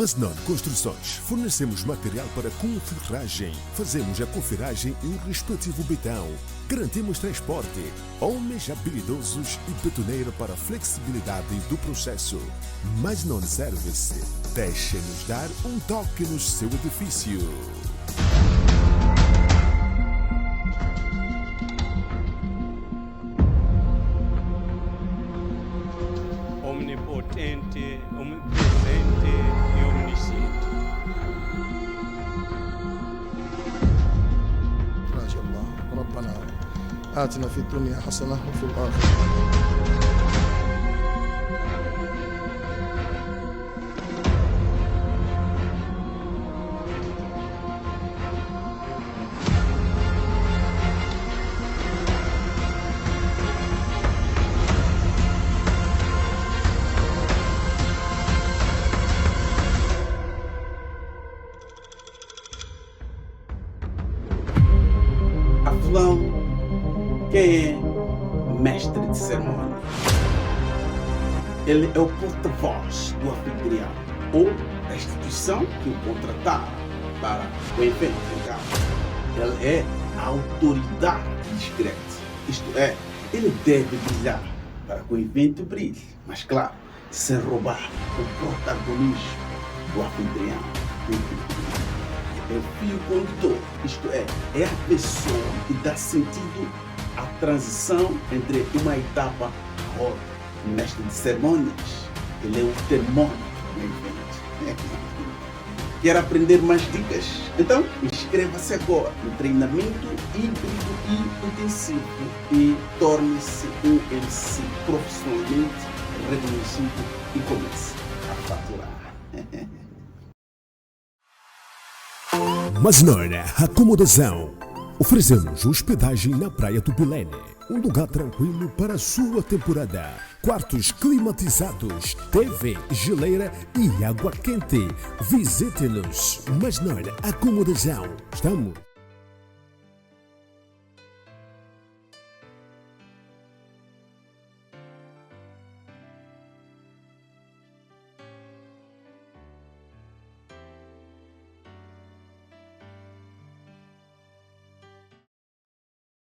Masnon Construções. Fornecemos material para conferragem. Fazemos a conferragem e o respectivo betão. Garantimos transporte, homens habilidosos e betoneira para a flexibilidade do processo. Masnon Service. Deixe-nos dar um toque no seu edifício. Omnipotente, omnipresente e omnisciente. راجع الله ربنا آتنا في الدنيا حسنة وفي الآخرة. Afinal, quem é mestre de cerimônia? Ele é o porta-voz do anfitrião ou da instituição que o contratar para o evento legal. Ele é a autoridade discreta, isto é, ele deve brilhar para que o evento brilhe, mas claro, sem roubar o protagonismo do anfitrião. É o fio condutor, isto é a pessoa que dá sentido à transição entre uma etapa a outra. O mestre de cerimônias, ele é o termômetro do evento. Quer aprender mais dicas? Então, inscreva-se agora no treinamento híbrido e intensivo e torne-se um MC profissionalmente reconhecido e comece a faturar. Masnon Acomodação. Oferecemos hospedagem na Praia do Belém. Um lugar tranquilo para a sua temporada. Quartos climatizados, TV, geleira e água quente. Visite-nos. Masnon Acomodação. Estamos.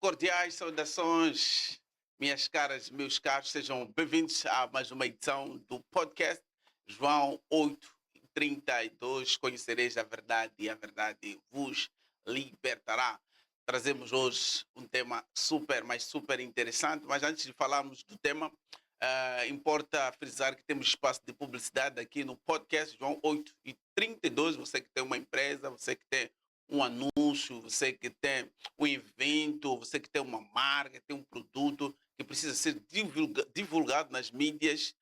Cordiais saudações, minhas caras, meus caros, sejam bem-vindos a mais uma edição do podcast João 8:32. Conhecereis a verdade e a verdade vos libertará. Trazemos hoje um tema super, mas super interessante, mas antes de falarmos do tema, importa frisar que temos espaço de publicidade aqui no podcast João 8:32. Você que tem uma empresa, você que tem um anúncio, você que tem um evento, você que tem uma marca, tem um produto que precisa ser divulgado nas mídias,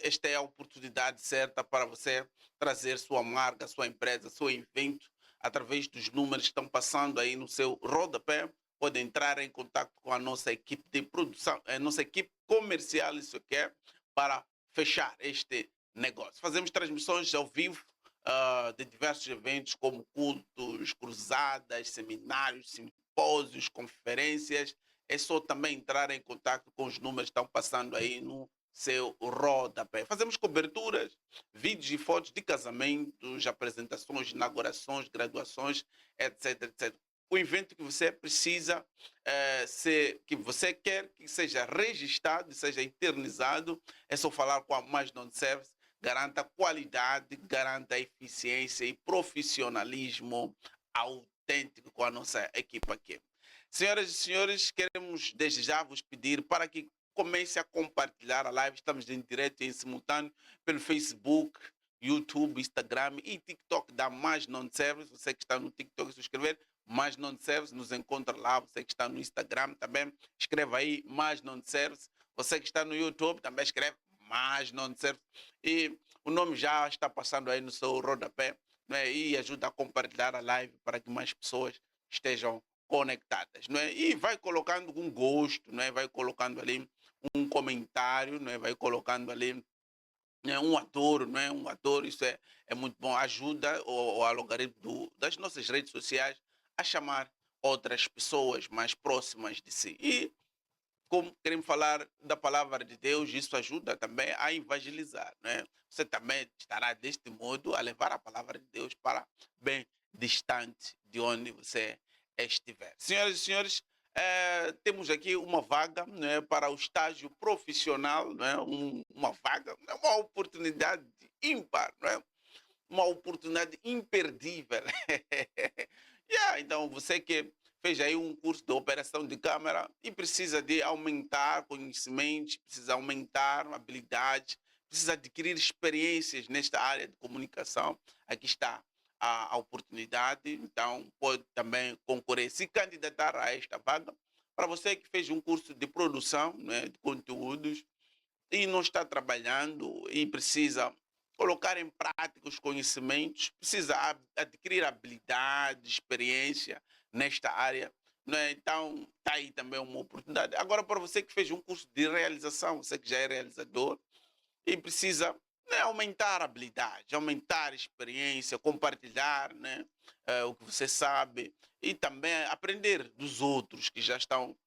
esta é a oportunidade certa para você trazer sua marca, sua empresa, seu evento através dos números que estão passando aí no seu rodapé. Pode entrar em contato com a nossa equipe de produção, a nossa equipe comercial, isso aqui para fechar este negócio. Fazemos transmissões ao vivo de diversos eventos como cultos, cruzadas, seminários, simpósios, conferências. É só também entrar em contato com os números que estão passando aí no seu rodapé. Fazemos coberturas, vídeos e fotos de casamentos, apresentações, inaugurações, graduações, etc, etc. O evento que você precisa, que você quer que seja registrado, seja eternizado, é só falar com a Masnon Service. Garanta qualidade, garanta eficiência e profissionalismo autêntico com a nossa equipe aqui. Senhoras e senhores, queremos desde já vos pedir para que comece a compartilhar a live. Estamos em direto e em simultâneo pelo Facebook, YouTube, Instagram e TikTok da Masnon Service. Você que está no TikTok, se inscrever, Masnon Service, nos encontra lá. Você que está no Instagram também, escreva aí Masnon Service. Você que está no YouTube também escreve Masnon Service. E o nome já está passando aí no seu rodapé, não é? E ajuda a compartilhar a live para que mais pessoas estejam conectadas, não é? E vai colocando um gosto, não é? Vai colocando ali um comentário, não é? Vai colocando ali um adoro, não é? Um adoro, isso é muito bom. Ajuda o algoritmo das nossas redes sociais a chamar outras pessoas mais próximas de si. E como queremos falar da palavra de Deus, isso ajuda também a evangelizar, né? Você também estará deste modo a levar a palavra de Deus para bem distante de onde você estiver. Senhoras e senhores, temos aqui uma vaga, né, para o estágio profissional, né, uma vaga, uma oportunidade ímpar, né? Uma oportunidade imperdível. Então, você que fez aí um curso de operação de câmera e precisa de aumentar conhecimentos, precisa aumentar habilidades, precisa adquirir experiências nesta área de comunicação, aqui está a oportunidade. Então, pode também concorrer, se candidatar a esta vaga. Para você que fez um curso de produção, né, de conteúdos, e não está trabalhando e precisa colocar em prática os conhecimentos, precisa adquirir habilidade, experiência nesta área, né? Então, está aí também uma oportunidade. Agora, para você que fez um curso de realização, você que já é realizador e precisa, né, aumentar a habilidade, aumentar a experiência, compartilhar, né, o que você sabe e também aprender dos outros que já estão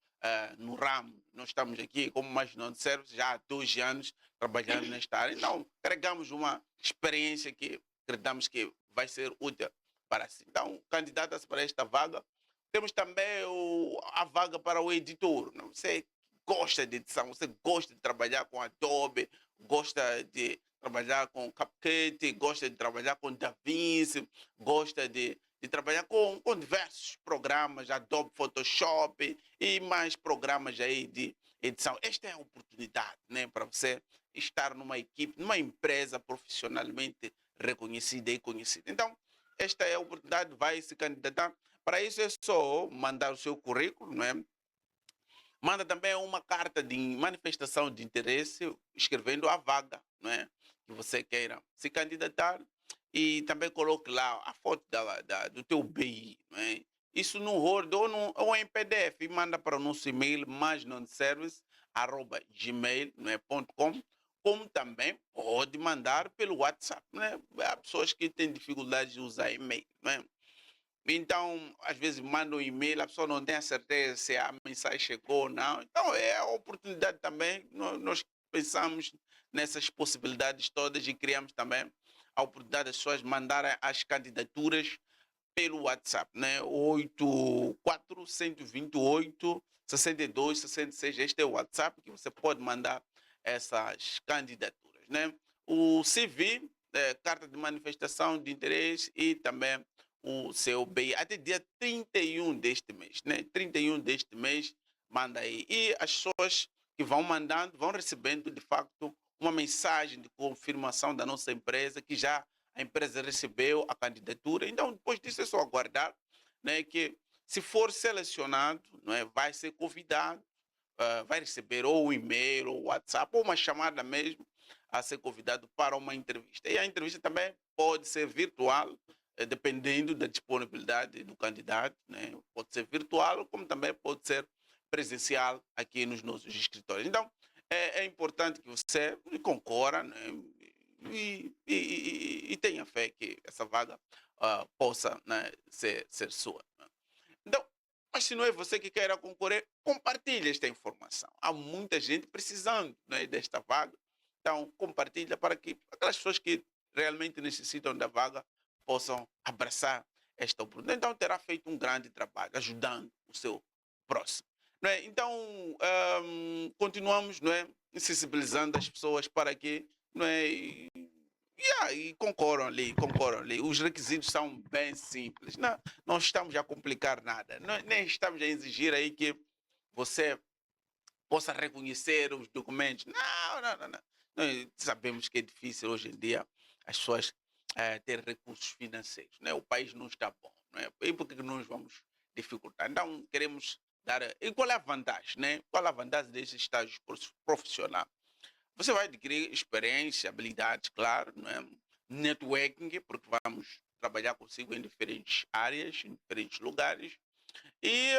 no ramo. Nós estamos aqui como mais não service já há 2 anos trabalhando nesta área. Então, carregamos uma experiência que acreditamos que vai ser útil para si. Então, candidata-se para esta vaga. Temos também a vaga para o editor, né? Você gosta de edição, você gosta de trabalhar com Adobe, gosta de trabalhar com CapCut, gosta de trabalhar com DaVinci, gosta de trabalhar com diversos programas, Adobe Photoshop e mais programas aí de edição. Esta é a oportunidade, né, para você estar numa equipe, numa empresa profissionalmente reconhecida e conhecida. Então, esta é a oportunidade, vai se candidatar. Para isso é só mandar o seu currículo, não é? Manda também uma carta de manifestação de interesse, escrevendo a vaga, não é? Que você queira se candidatar e também coloque lá a foto do teu BI, não é? Isso no Word ou em PDF e manda para o nosso e-mail maisnonservice@gmail.com, como também pode mandar pelo WhatsApp, né? Há pessoas que têm dificuldade de usar e-mail, não é? Então, às vezes manda um e-mail, a pessoa não tem a certeza se a mensagem chegou ou não. Então, é a oportunidade também. Nós pensamos nessas possibilidades todas e criamos também a oportunidade das pessoas mandarem as candidaturas pelo WhatsApp, né? 84-128-62-66. Este é o WhatsApp que você pode mandar essas candidaturas, né? O CV, carta de manifestação de interesse e também o seu BI até dia 31 deste mês, né? 31 deste mês, manda aí. E as pessoas que vão mandando, vão recebendo de facto uma mensagem de confirmação da nossa empresa, que já a empresa recebeu a candidatura. Então, depois disso é só aguardar, né, que se for selecionado, não é, vai ser convidado, vai receber ou um e-mail, ou WhatsApp, ou uma chamada mesmo, a ser convidado para uma entrevista. E a entrevista também pode ser virtual, dependendo da disponibilidade do candidato, né? Pode ser virtual, como também pode ser presencial aqui nos nossos escritórios. Então, é importante que você concorra, né, e tenha fé que essa vaga possa, né, ser sua, né? Então, mas se não é você que queira concorrer, compartilhe esta informação. Há muita gente precisando, né, desta vaga. Então, compartilha para que aquelas pessoas que realmente necessitam da vaga possam abraçar esta oportunidade. Então, terá feito um grande trabalho ajudando o seu próximo, não é? Então, continuamos, não é, sensibilizando as pessoas para que, não é, e concorram ali, concorram ali. Os requisitos são bem simples. Não estamos a complicar nada. Nem estamos a exigir aí que você possa reconhecer os documentos. Não. Nós sabemos que é difícil hoje em dia as pessoas ter recursos financeiros, né? O país não está bom, não é? E por que nós vamos dificultar? Então, queremos dar... E qual é a vantagem, né? Qual é a vantagem desse estágio profissional? Você vai adquirir experiência, habilidades, claro, não é? Networking, porque vamos trabalhar consigo em diferentes áreas, em diferentes lugares. E,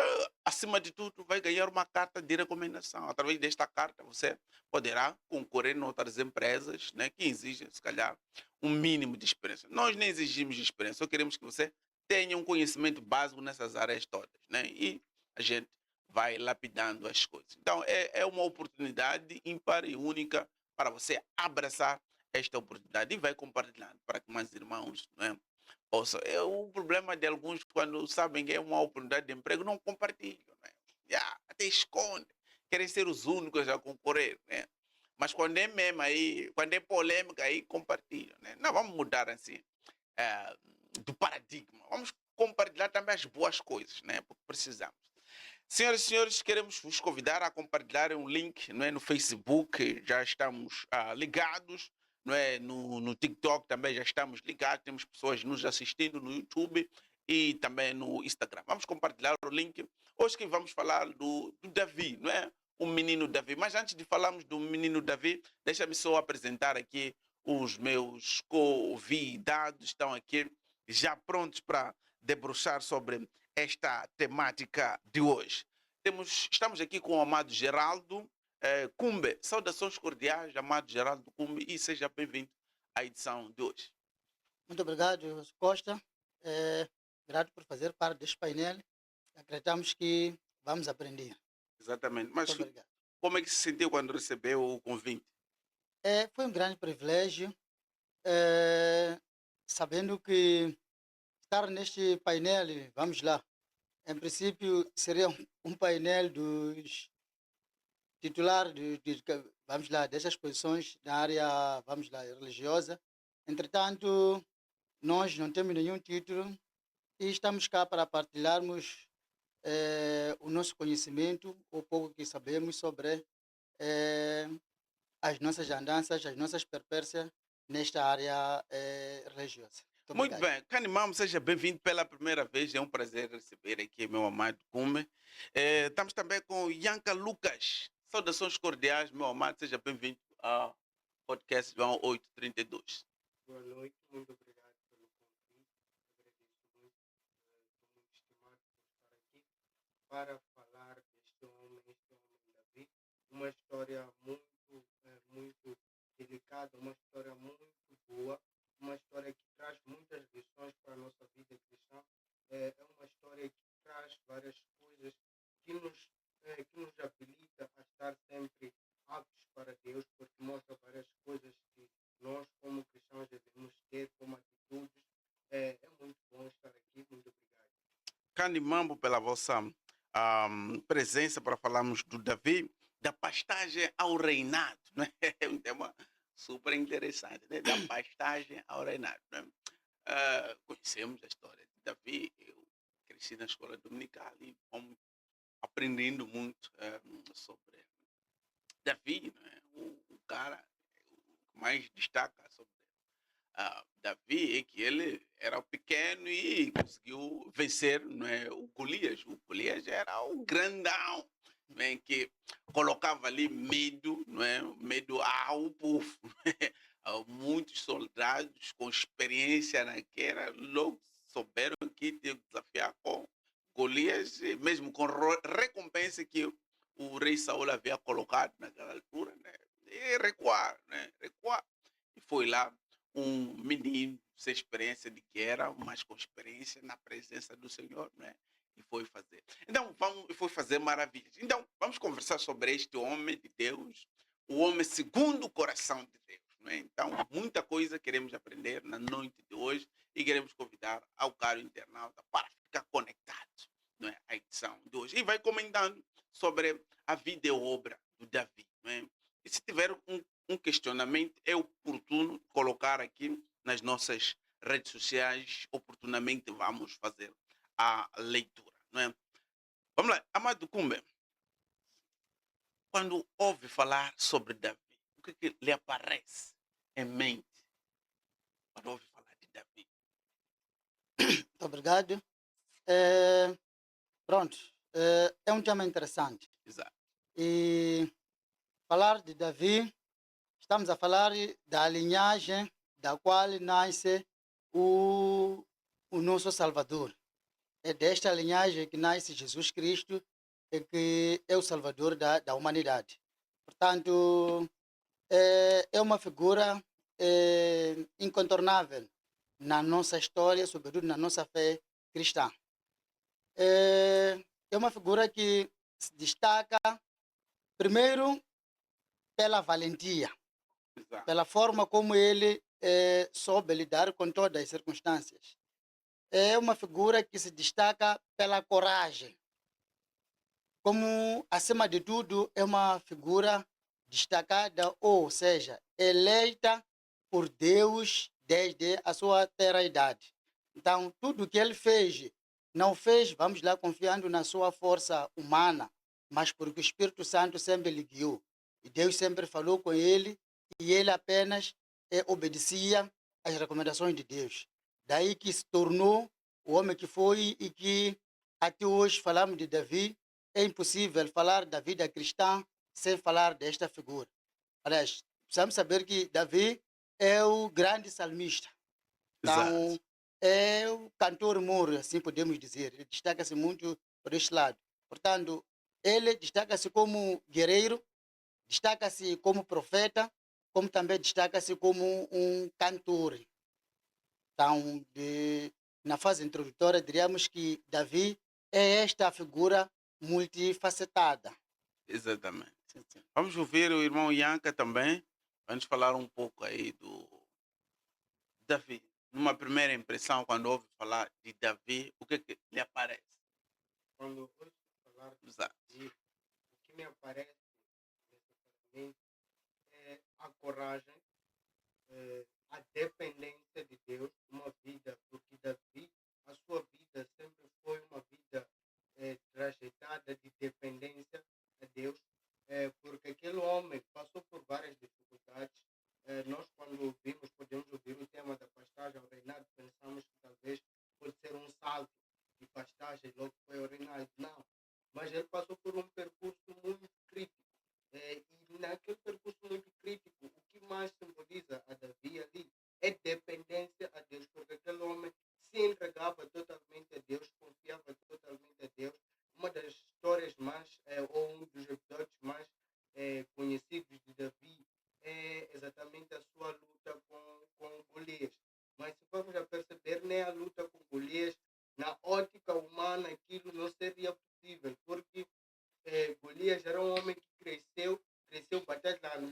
acima de tudo, vai ganhar uma carta de recomendação. Através desta carta, você poderá concorrer em outras empresas, né, que exigem, se calhar, um mínimo de experiência. Nós nem exigimos de experiência, só queremos que você tenha um conhecimento básico nessas áreas todas, né? E a gente vai lapidando as coisas. Então, é uma oportunidade ímpar e única para você abraçar esta oportunidade e vai compartilhando para que mais irmãos, não é? O problema de alguns, quando sabem que é uma oportunidade de emprego, não compartilham, né? Até esconde, querem ser os únicos a concorrer, né? Mas quando é mesmo aí, quando é polêmica, aí compartilham, né? Não, vamos mudar assim do paradigma. Vamos compartilhar também as boas coisas, né? Porque precisamos. Senhoras e senhores, queremos vos convidar a compartilhar um link, não é, no Facebook, já estamos ligados, não é, no TikTok também já estamos ligados, temos pessoas nos assistindo no YouTube e também no Instagram. Vamos compartilhar o link. Hoje que vamos falar do Davi, não é? O menino Davi. Mas antes de falarmos do menino Davi, deixa-me só apresentar aqui os meus convidados, estão aqui já prontos para debruçar sobre esta temática de hoje. Estamos aqui com o amado Geraldo Cumbe. Saudações cordiais, amado Geraldo Cumbe, e seja bem-vindo à edição de hoje. Muito obrigado, Costa. Grato por fazer parte deste painel. Acreditamos que vamos aprender. Exatamente. Mas Muito obrigado. como é que se sentiu quando recebeu o convite? Foi um grande privilégio, sabendo que estar neste painel, vamos lá, em princípio seria um painel dos titulares, vamos lá, dessas posições na área, vamos lá, religiosa. Entretanto, nós não temos nenhum título e estamos cá para partilharmos o nosso conhecimento, o pouco que sabemos sobre as nossas andanças, as nossas perpécias nesta área religiosa. Muito bem, Canimamo, seja bem-vindo pela primeira vez, é um prazer receber aqui meu amado Cume. Estamos também com Yanka Lucas. Saudações cordiais, meu amado, seja bem-vindo ao podcast João 832. Boa noite, muito obrigado pelo convite. Agradeço muito, estou muito estimado por estar aqui para falar deste homem Davi. Uma história muito delicada, uma história muito boa, uma história que traz muitas lições para a nossa vida cristã. É uma história que traz várias coisas que nos habilita a estar sempre aptos para Deus, porque mostra várias coisas que nós, como cristãos, devemos ter como atitudes. É muito bom estar aqui. Muito obrigado. Canimambo, pela vossa presença para falarmos do Davi, da pastagem ao reinado, né? É um tema super interessante, né? Da pastagem ao reinado, né? Conhecemos a história de Davi. Eu cresci na escola dominical e fomos aprendendo muito sobre Davi, né? O cara que mais destaca sobre Davi é que ele era pequeno e conseguiu vencer, não é, o Golias. O Golias era o grandão, não é, que colocava ali medo, não é, medo ao povo. Muitos soldados com experiência naquela logo souberam que tinham que desafiar com Golias, mesmo com recompensa que o rei Saul havia colocado naquela altura, né? E recuar, né? Recuar. E foi lá um menino sem experiência de guerra, mas com experiência na presença do Senhor, né? E foi fazer. Então, foi fazer maravilhas. Então, vamos conversar sobre este homem de Deus, o homem segundo o coração de Deus, né? Então, muita coisa queremos aprender na noite de hoje e queremos convidar ao caro internauta para ficar conectado, não é, à edição de hoje. E vai comentando sobre a vida e obra do Davi, não é? E se tiver um questionamento, é oportuno colocar aqui nas nossas redes sociais, oportunamente vamos fazer a leitura, não é? Vamos lá, amado Cumbe, quando ouve falar sobre Davi, o que lhe aparece em mente quando ouve falar de Davi? Muito obrigado. Pronto, é um tema interessante. Exato. E falar de Davi, estamos a falar da linhagem da qual nasce o nosso Salvador. É desta linhagem que nasce Jesus Cristo e que é o Salvador da humanidade. Portanto, é uma figura incontornável na nossa história, sobretudo na nossa fé cristã. É uma figura que se destaca, primeiro, pela valentia, Exato. pela forma como ele soube lidar com todas as circunstâncias. É uma figura que se destaca pela coragem. Como, acima de tudo, é uma figura destacada, ou seja, eleita por Deus desde a sua terra idade. Então, tudo que ele fez, não fez, vamos lá, confiando na sua força humana, mas porque o Espírito Santo sempre lhe guiou. E Deus sempre falou com ele e ele apenas obedecia às recomendações de Deus. Daí que se tornou o homem que foi e que até hoje falamos de Davi. É impossível falar da vida cristã sem falar desta figura. Aliás, precisamos saber que Davi é o grande salmista. Então, Exato. é o cantor mor, assim podemos dizer. Ele destaca-se muito por este lado. Portanto, ele destaca-se como guerreiro, destaca-se como profeta, como também destaca-se como um cantor. Então, na fase introdutória, diríamos que Davi é esta figura multifacetada. Exatamente. Sim, sim. Vamos ouvir o irmão Yanka também. Vamos falar um pouco aí do Davi. Numa primeira impressão, quando ouve falar de Davi, o que é que lhe aparece? Quando ouço falar Exato. de o que me aparece necessariamente é a coragem, a dependência de Deus, uma vida, porque Davi, a sua vida sempre foi uma vida trajetada de dependência a Deus, porque aquele homem passou por várias dificuldades. Nós, quando ouvimos, podemos ouvir o tema da pastagem ao reinado, pensamos que talvez pode ser um salto de pastagem, logo foi ao reinado. Não, mas ele passou por um percurso muito crítico. E naquele percurso muito crítico, o que mais simboliza a Davi ali é dependência a Deus, porque aquele homem se entregava totalmente a Deus, confiava totalmente a Deus. Uma das histórias mais, ou um dos episódios mais conhecidos de Davi é exatamente a sua luta com Golias. Mas se formos a perceber, nem a luta com Golias, na ótica humana, aquilo não seria possível, porque Golias era um homem que cresceu batalhando,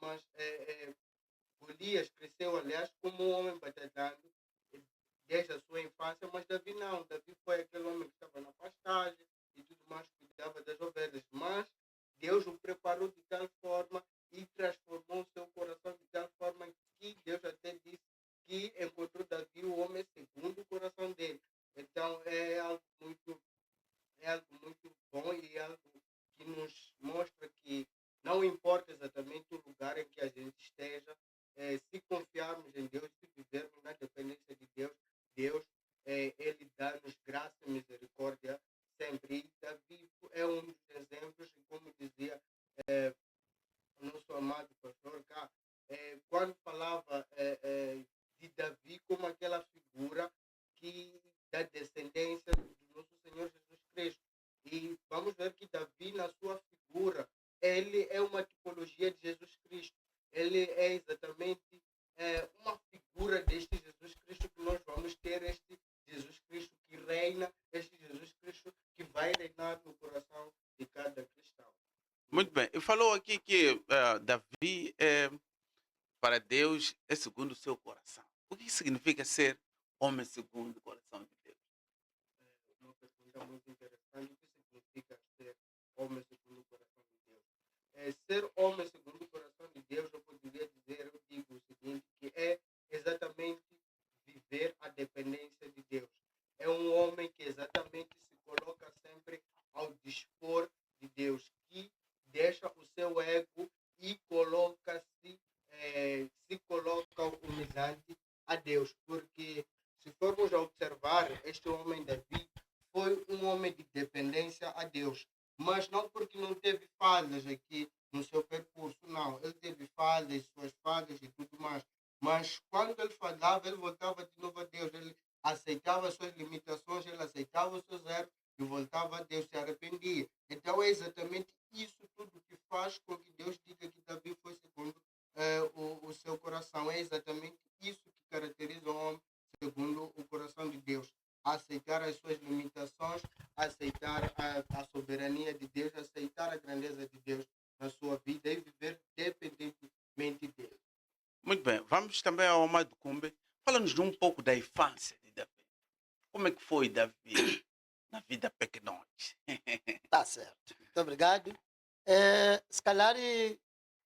mas Golias cresceu, aliás, como um homem batalhando desde a sua infância, mas Davi não. Davi foi aquele homem que estava na pastagem e tudo mais, cuidava das ovelhas, mas Deus o preparou de tal forma e transformou o seu coração de tal forma que Deus até disse que encontrou Davi o homem segundo o coração dele. Então é algo muito bom e algo que nos mostra que não importa exatamente o lugar em que a gente esteja, se confiarmos em Deus, se vivermos na dependência de Deus, Ele dá-nos graça e misericórdia sempre. E Davi é um dos exemplos, e como dizia o nosso amado pastor cá, quando falava de Davi como aquela figura da descendência do nosso Senhor Jesus Cristo. E vamos ver que Davi, na sua figura, ele é uma tipologia de Jesus Cristo. Ele é exatamente uma figura deste Jesus Cristo que nós vamos ter, este Jesus Cristo que reina, este Jesus Cristo que vai reinar no coração de cada cristão. Muito bem. E falou aqui que Davi, para Deus, é segundo o seu coração. O que significa ser homem segundo o coração de Deus? Uma pergunta muito interessante. O que significa ser homem segundo o coração de Deus? Ser homem segundo o coração de Deus, eu poderia dizer, eu digo o seguinte, que é exatamente viver a dependência de Deus. É um homem que exatamente se coloca sempre ao dispor de Deus, que deixa o seu ego e se coloca humilhante a Deus, porque se formos a observar, este homem Davi foi um homem de dependência a Deus, mas não porque não teve falhas aqui no seu percurso, não. Ele teve falhas, suas falhas e tudo mais, mas quando ele falhava, ele voltava de novo a Deus, ele aceitava as suas limitações, ele aceitava os seus erros e voltava a Deus, se arrependia. Então é exatamente isso tudo que faz com que Deus diga que Davi foi segundo o seu coração. É exatamente isso que caracteriza o homem segundo o coração de Deus. Aceitar as suas limitações, aceitar a soberania de Deus a grandeza de Deus na sua vida e viver dependentemente dele. Muito bem, vamos também ao Amado Kumbe. Fala-nos de um pouco da infância de Davi. Como é que foi Davi na vida pequenote? Tá certo. Muito obrigado. Se calhar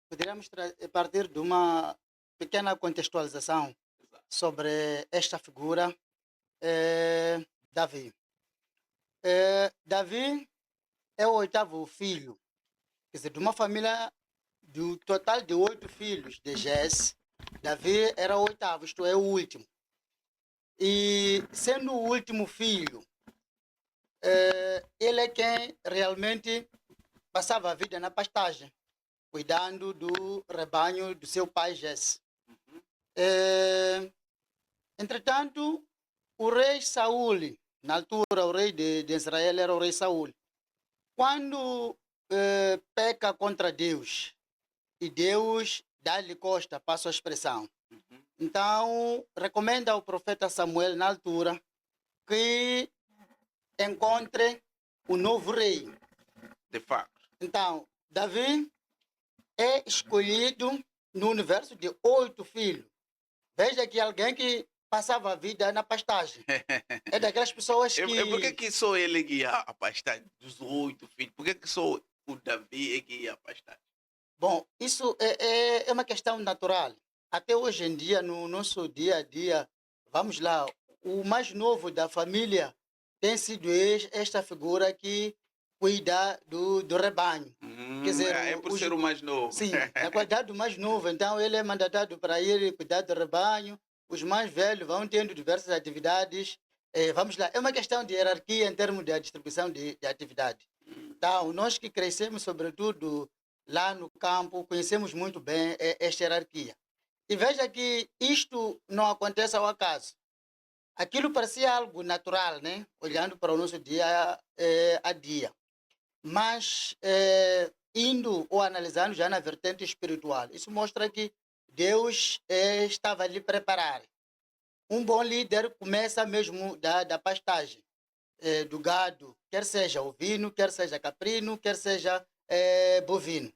poderíamos partir de uma pequena contextualização sobre esta figura, Davi. Davi é o 8º filho, quer dizer, de uma família do total de 8 filhos de Jesse. Davi era o 8º, isto é, o último. E sendo o último filho, ele é quem realmente passava a vida na pastagem, cuidando do rebanho do seu pai Jesse. Entretanto, o rei Saul, na altura o rei de Israel era o rei Saul, quando peca contra Deus e Deus dá-lhe costa, passa a expressão. Então, recomenda ao profeta Samuel, na altura, que encontre o novo rei. De facto. Então, Davi é escolhido no universo de 8 filhos. Veja que alguém que passava a vida na pastagem. É daquelas pessoas que... Por que só ele guia a pastagem dos 8 filhos? Por que só o Davi guia a pastagem? Bom, isso é uma questão natural. Até hoje em dia, no nosso dia a dia, vamos lá, o mais novo da família tem sido esta figura que cuida do rebanho. Quer dizer, é por ser o mais novo. Sim, na qualidade do mais novo. Então, ele é mandatado para ir cuidar do rebanho. Os mais velhos vão tendo diversas atividades. Vamos lá, é uma questão de hierarquia em termos da distribuição de atividade. Então, nós que crescemos, sobretudo lá no campo, conhecemos muito bem esta hierarquia. E veja que isto não acontece ao acaso. Aquilo parecia algo natural, né? Olhando para o nosso dia a dia. Mas, indo ou analisando já na vertente espiritual, isso mostra que Deus estava ali preparar. Um bom líder começa mesmo da pastagem, do gado, quer seja ovino, quer seja caprino, quer seja bovino.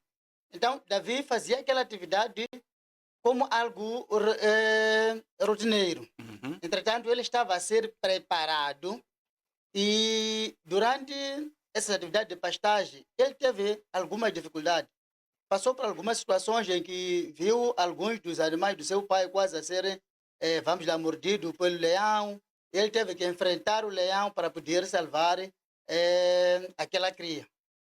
Então, Davi fazia aquela atividade como algo rotineiro. Entretanto, ele estava a ser preparado e durante essa atividade de pastagem, ele teve alguma dificuldade. Passou por algumas situações em que viu alguns dos animais do seu pai quase a serem, vamos lá, mordidos pelo leão. Ele teve que enfrentar o leão para poder salvar aquela cria.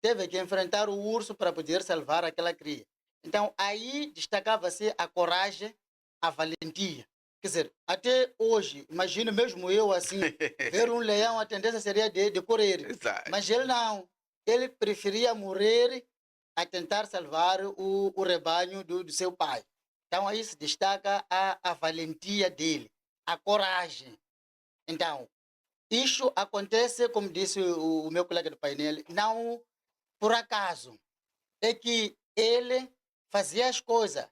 Teve que enfrentar o urso para poder salvar aquela cria. Então, aí destacava-se a coragem, a valentia. Quer dizer, até hoje, imagino mesmo eu assim, ver um leão, a tendência seria de correr. Exato. Mas ele não. Ele preferia morrer a tentar salvar o rebanho do seu pai. Então, aí se destaca a valentia dele, a coragem. Então, isso acontece, como disse o meu colega do painel, não por acaso. É que ele fazia as coisas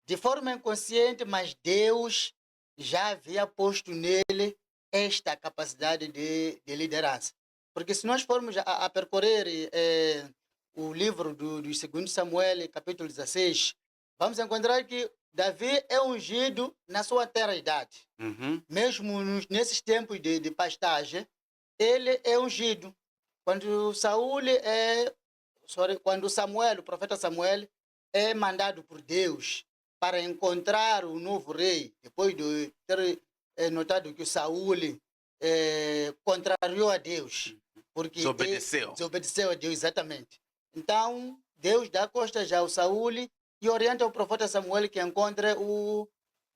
de forma inconsciente, mas Deus já havia posto nele esta capacidade de liderança. Porque se nós formos a percorrer o livro do 2 Samuel, capítulo 16, vamos encontrar que Davi é ungido na sua terra idade. Mesmo nesses tempos de pastagem, ele é ungido. Quando quando Samuel, o profeta Samuel, é mandado por Deus para encontrar o novo rei, depois de ter notado que o Saul contrariou a Deus. Porque desobedeceu a Deus, exatamente. Então, Deus dá costas ao Saul e orienta o profeta Samuel que encontre o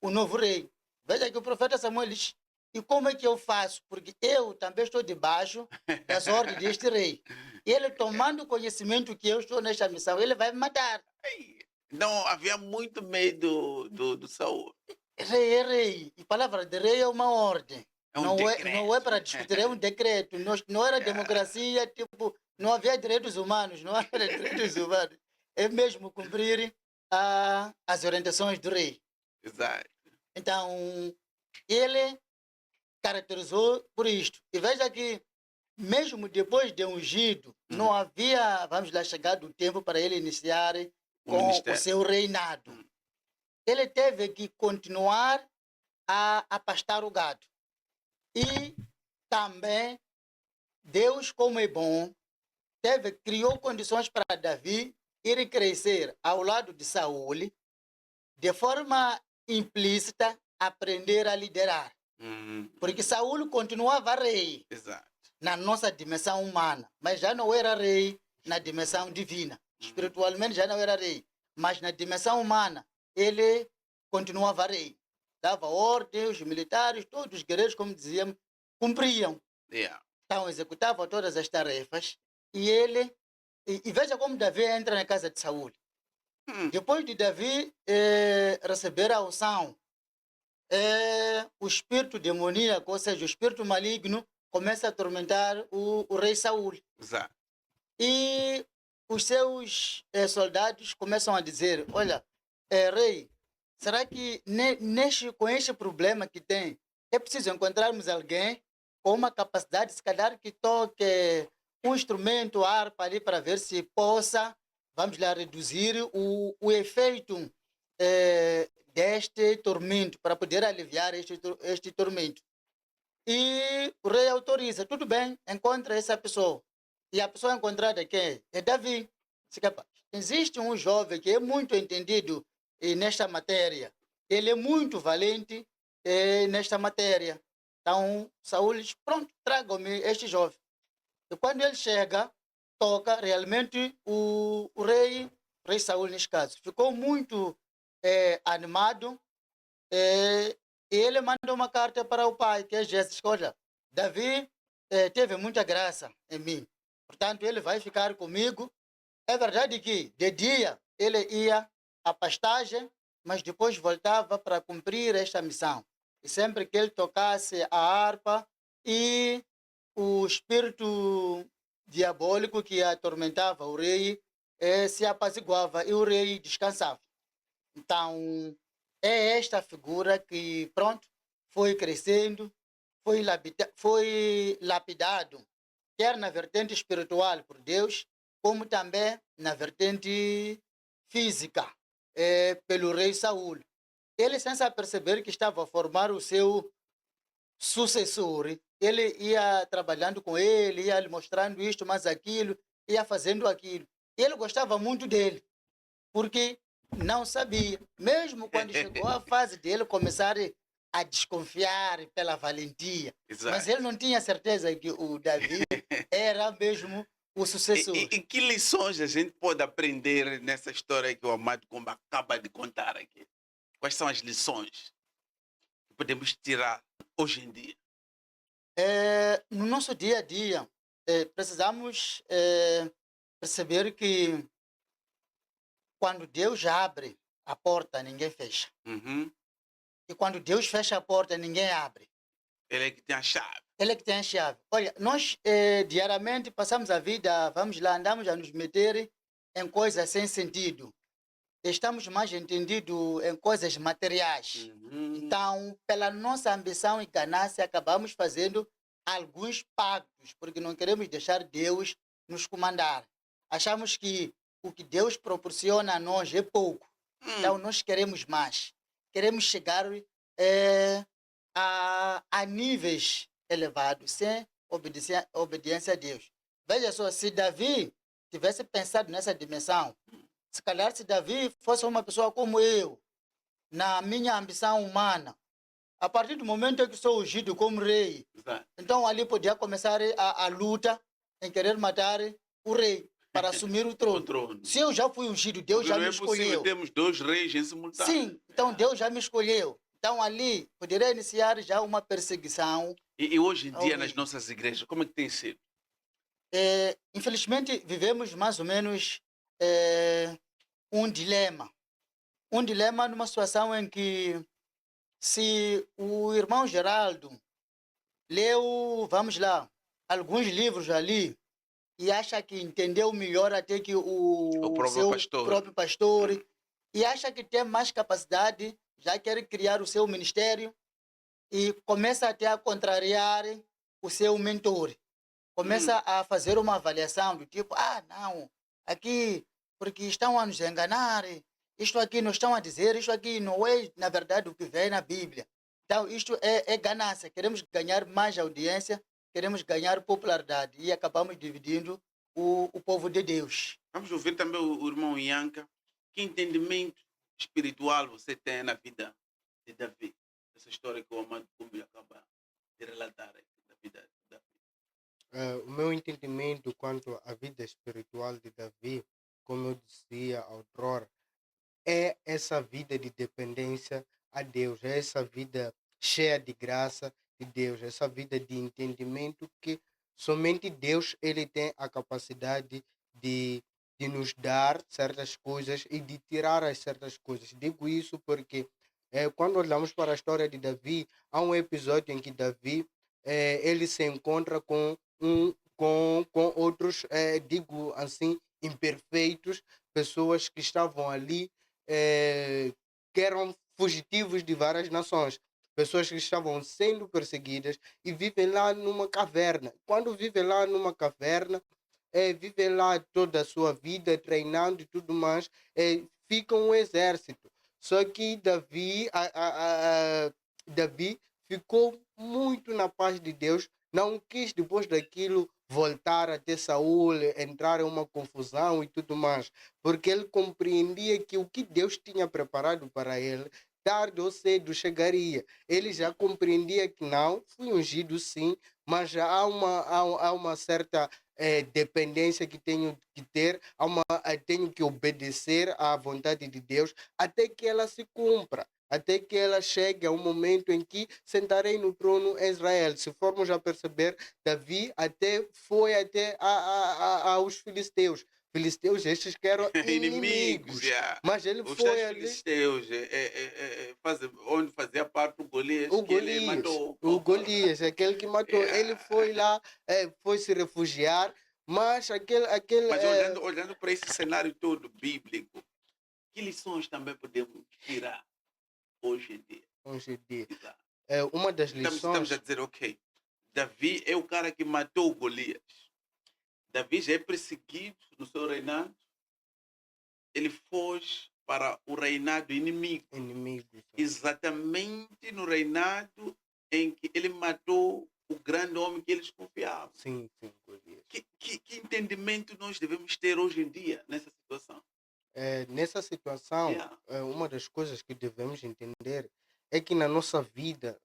novo rei. Veja que o profeta Samuel diz, e como é que eu faço? Porque eu também estou debaixo das ordens deste rei. Ele, tomando conhecimento que eu estou nesta missão, ele vai me matar. Não, havia muito medo do Saul. Rei é rei. E a palavra de rei é uma ordem. Decreto. Não é para discutir, é um decreto. Não era democracia, tipo, não havia direitos humanos, não havia direitos humanos. É mesmo cumprir as orientações do rei. Exato. Então, ele caracterizou por isto. E veja que mesmo depois de ungido, não havia, vamos lá, chegado o tempo para ele iniciar com o ministério. seu reinado. Ele teve que continuar a pastar o gado. E também, Deus, como é bom, criou condições para Davi ir crescer ao lado de Saul, de forma implícita, aprender a liderar. Porque Saul continuava rei Exato. na nossa dimensão humana, mas já não era rei na dimensão divina. Espiritualmente já não era rei, mas na dimensão humana ele continuava rei. Dava ordem, os militares, todos os guerreiros, como dizíamos, cumpriam. Yeah. Então executavam todas as tarefas e ele... E veja como Davi entra na casa de Saul. Depois de Davi receber a unção, o espírito demoníaco, ou seja, o espírito maligno, começa a atormentar o rei Saul. Exato. E os seus soldados começam a dizer, olha, rei, será que com este problema que tem, é preciso encontrarmos alguém com uma capacidade, se calhar, que toque um instrumento, harpa ali, para ver se possa, vamos lá, reduzir o efeito deste tormento, para poder aliviar este tormento. E o rei autoriza, tudo bem, encontra essa pessoa. E a pessoa encontrada quem é? Davi. Existe um jovem que é muito entendido nesta matéria. Ele é muito valente nesta matéria. Então, Saul diz, pronto, tragam-me este jovem. E quando ele chega, toca realmente o rei Saul, neste caso. Ficou muito animado. E ele mandou uma carta para o pai, que é Jesse. Olha, Davi teve muita graça em mim. Portanto, ele vai ficar comigo. É verdade que de dia ele ia à pastagem, mas depois voltava para cumprir esta missão. E sempre que ele tocasse a harpa e o espírito diabólico que atormentava o rei se apaziguava e o rei descansava. Então, é esta figura que, pronto, foi crescendo, foi lapidado, quer na vertente espiritual por Deus, como também na vertente física, pelo rei Saul. Ele, sem se perceber que estava a formar o seu sucessor, ele ia trabalhando com ele, ia lhe mostrando isto, mais aquilo, ia fazendo aquilo. Ele gostava muito dele, porque não sabia, mesmo quando chegou a fase dele começar a desconfiar pela valentia. Exato. Mas ele não tinha certeza que o Davi era mesmo o sucessor. E que lições a gente pode aprender nessa história que o Amado Comba acaba de contar aqui? Quais são as lições que podemos tirar hoje em dia? No nosso dia a dia, precisamos perceber que quando Deus abre a porta, ninguém fecha. E quando Deus fecha a porta, ninguém abre. Ele é que tem a chave. Ele é que tem a chave. Olha, nós diariamente passamos a vida, vamos lá, andamos a nos meter em coisas sem sentido. Estamos mais entendidos em coisas materiais. Então, pela nossa ambição e ganância, acabamos fazendo alguns pactos, porque não queremos deixar Deus nos comandar. Achamos que o que Deus proporciona a nós é pouco. Então, nós queremos mais. Queremos chegar a níveis elevados, sem obediência a Deus. Veja só, se Davi tivesse pensado nessa dimensão, se calhar se Davi fosse uma pessoa como eu, na minha ambição humana, a partir do momento em que sou ungido como rei, então ali podia começar a luta em querer matar o rei para assumir o trono. Se eu já fui ungido, Deus já me escolheu. Temos dois reis em simultâneo. Sim, então Deus já me escolheu. Então ali poderia iniciar já uma perseguição. E hoje em dia nas nossas igrejas, como é que tem sido? Infelizmente vivemos mais ou menos um dilema. Um dilema numa situação em que se o irmão Geraldo leu, vamos lá, alguns livros ali e acha que entendeu melhor até que o próprio pastor e acha que tem mais capacidade, já quer criar o seu ministério e começa até a contrariar o seu mentor. começa a fazer uma avaliação do tipo, não, aqui, porque estão a nos enganar, isto aqui não estão a dizer, isto aqui não é, na verdade, o que vem na Bíblia. Então, isto é ganância, queremos ganhar mais audiência, queremos ganhar popularidade e acabamos dividindo o povo de Deus. Vamos ouvir também o irmão Ianca. Que entendimento espiritual você tem na vida de Davi? Essa história que o Amado Kumbi acaba de relatar aqui da vida de Davi. O meu entendimento quanto à vida espiritual de Davi, como eu dizia outrora, é essa vida de dependência a Deus, é essa vida cheia de graça de Deus, essa vida de entendimento que somente Deus ele tem a capacidade de nos dar certas coisas e de tirar as certas coisas. Digo isso porque quando olhamos para a história de Davi, há um episódio em que Davi ele se encontra com outros, digo assim, imperfeitos, pessoas que estavam ali que eram fugitivos de várias nações, pessoas que estavam sendo perseguidas e vivem lá numa caverna. Quando vivem lá numa caverna, vivem lá toda a sua vida treinando e tudo mais, fica um exército. Só que Davi ficou muito na paz de Deus, não quis depois daquilo voltar até Saul, entrar em uma confusão e tudo mais, porque ele compreendia que o que Deus tinha preparado para ele, tarde ou cedo chegaria. Ele já compreendia que não, fui ungido sim, mas já há uma certa dependência que tenho que ter, tenho que obedecer à vontade de Deus até que ela se cumpra. Até que ela chegue a um momento em que sentarei no trono em Israel. Se formos a perceber, Davi foi até aos filisteus. Filisteus, estes que eram inimigos. Yeah. Mas ele Os foi tais ali. filisteus, onde fazia parte o Golias, O que ele Golias, matou. o Golias, aquele que matou. Yeah. Ele foi lá, foi se refugiar, mas Mas olhando para esse cenário todo bíblico, que lições também podemos tirar hoje em dia? Hoje em dia. Exato. Uma das lições... Estamos a dizer, ok, Davi é o cara que matou o Golias. Davi já é perseguido no seu reinado. Ele foge para o reinado inimigo. Exatamente no reinado em que ele matou o grande homem que eles confiavam. Sim, Golias. Que entendimento nós devemos ter hoje em dia nessa situação? Nessa situação, uma das coisas que devemos entender é que na nossa vida,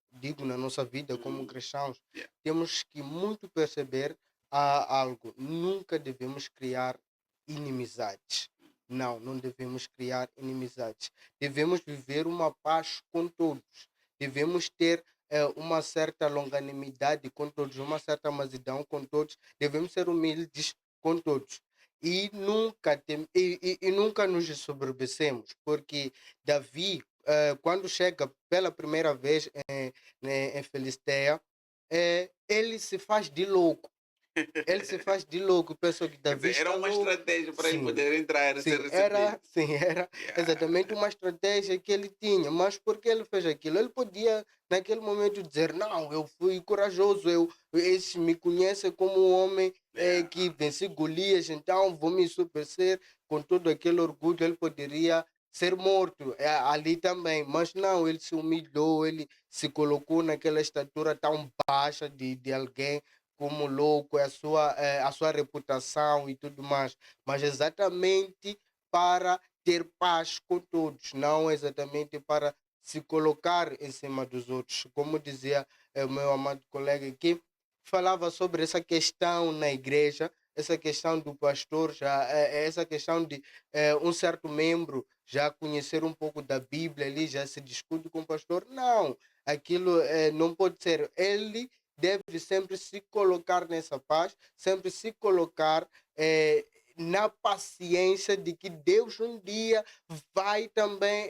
como cristãos, temos que muito perceber algo. Nunca devemos criar inimizades. Não devemos criar inimizades. Devemos viver uma paz com todos. Devemos ter uma certa longanimidade com todos, uma certa mansidão com todos. Devemos ser humildes com todos. E nunca nos soberbecemos, porque Davi, quando chega pela primeira vez em Filistéia, ele se faz de louco. Ele se faz de louco, pensa que Davi era uma estratégia para ele poder entrar e ser recebido. Era exatamente uma estratégia que ele tinha, mas por que ele fez aquilo? Ele podia, naquele momento, dizer, não, eu fui corajoso, eles me conhecem como um homem que venci Golias, então vou me ensoberbecer com todo aquele orgulho, ele poderia ser morto ali também, mas não, ele se humilhou, ele se colocou naquela estatura tão baixa de alguém como louco, a sua reputação e tudo mais, mas exatamente para ter paz com todos, não exatamente para se colocar em cima dos outros. Como dizia o meu amado colega aqui, falava sobre essa questão na igreja, essa questão do pastor, essa questão de um certo membro já conhecer um pouco da Bíblia ali, já se discute com o pastor. Não, aquilo não pode ser. Ele deve sempre se colocar nessa paz, sempre se colocar na paciência de que Deus um dia vai também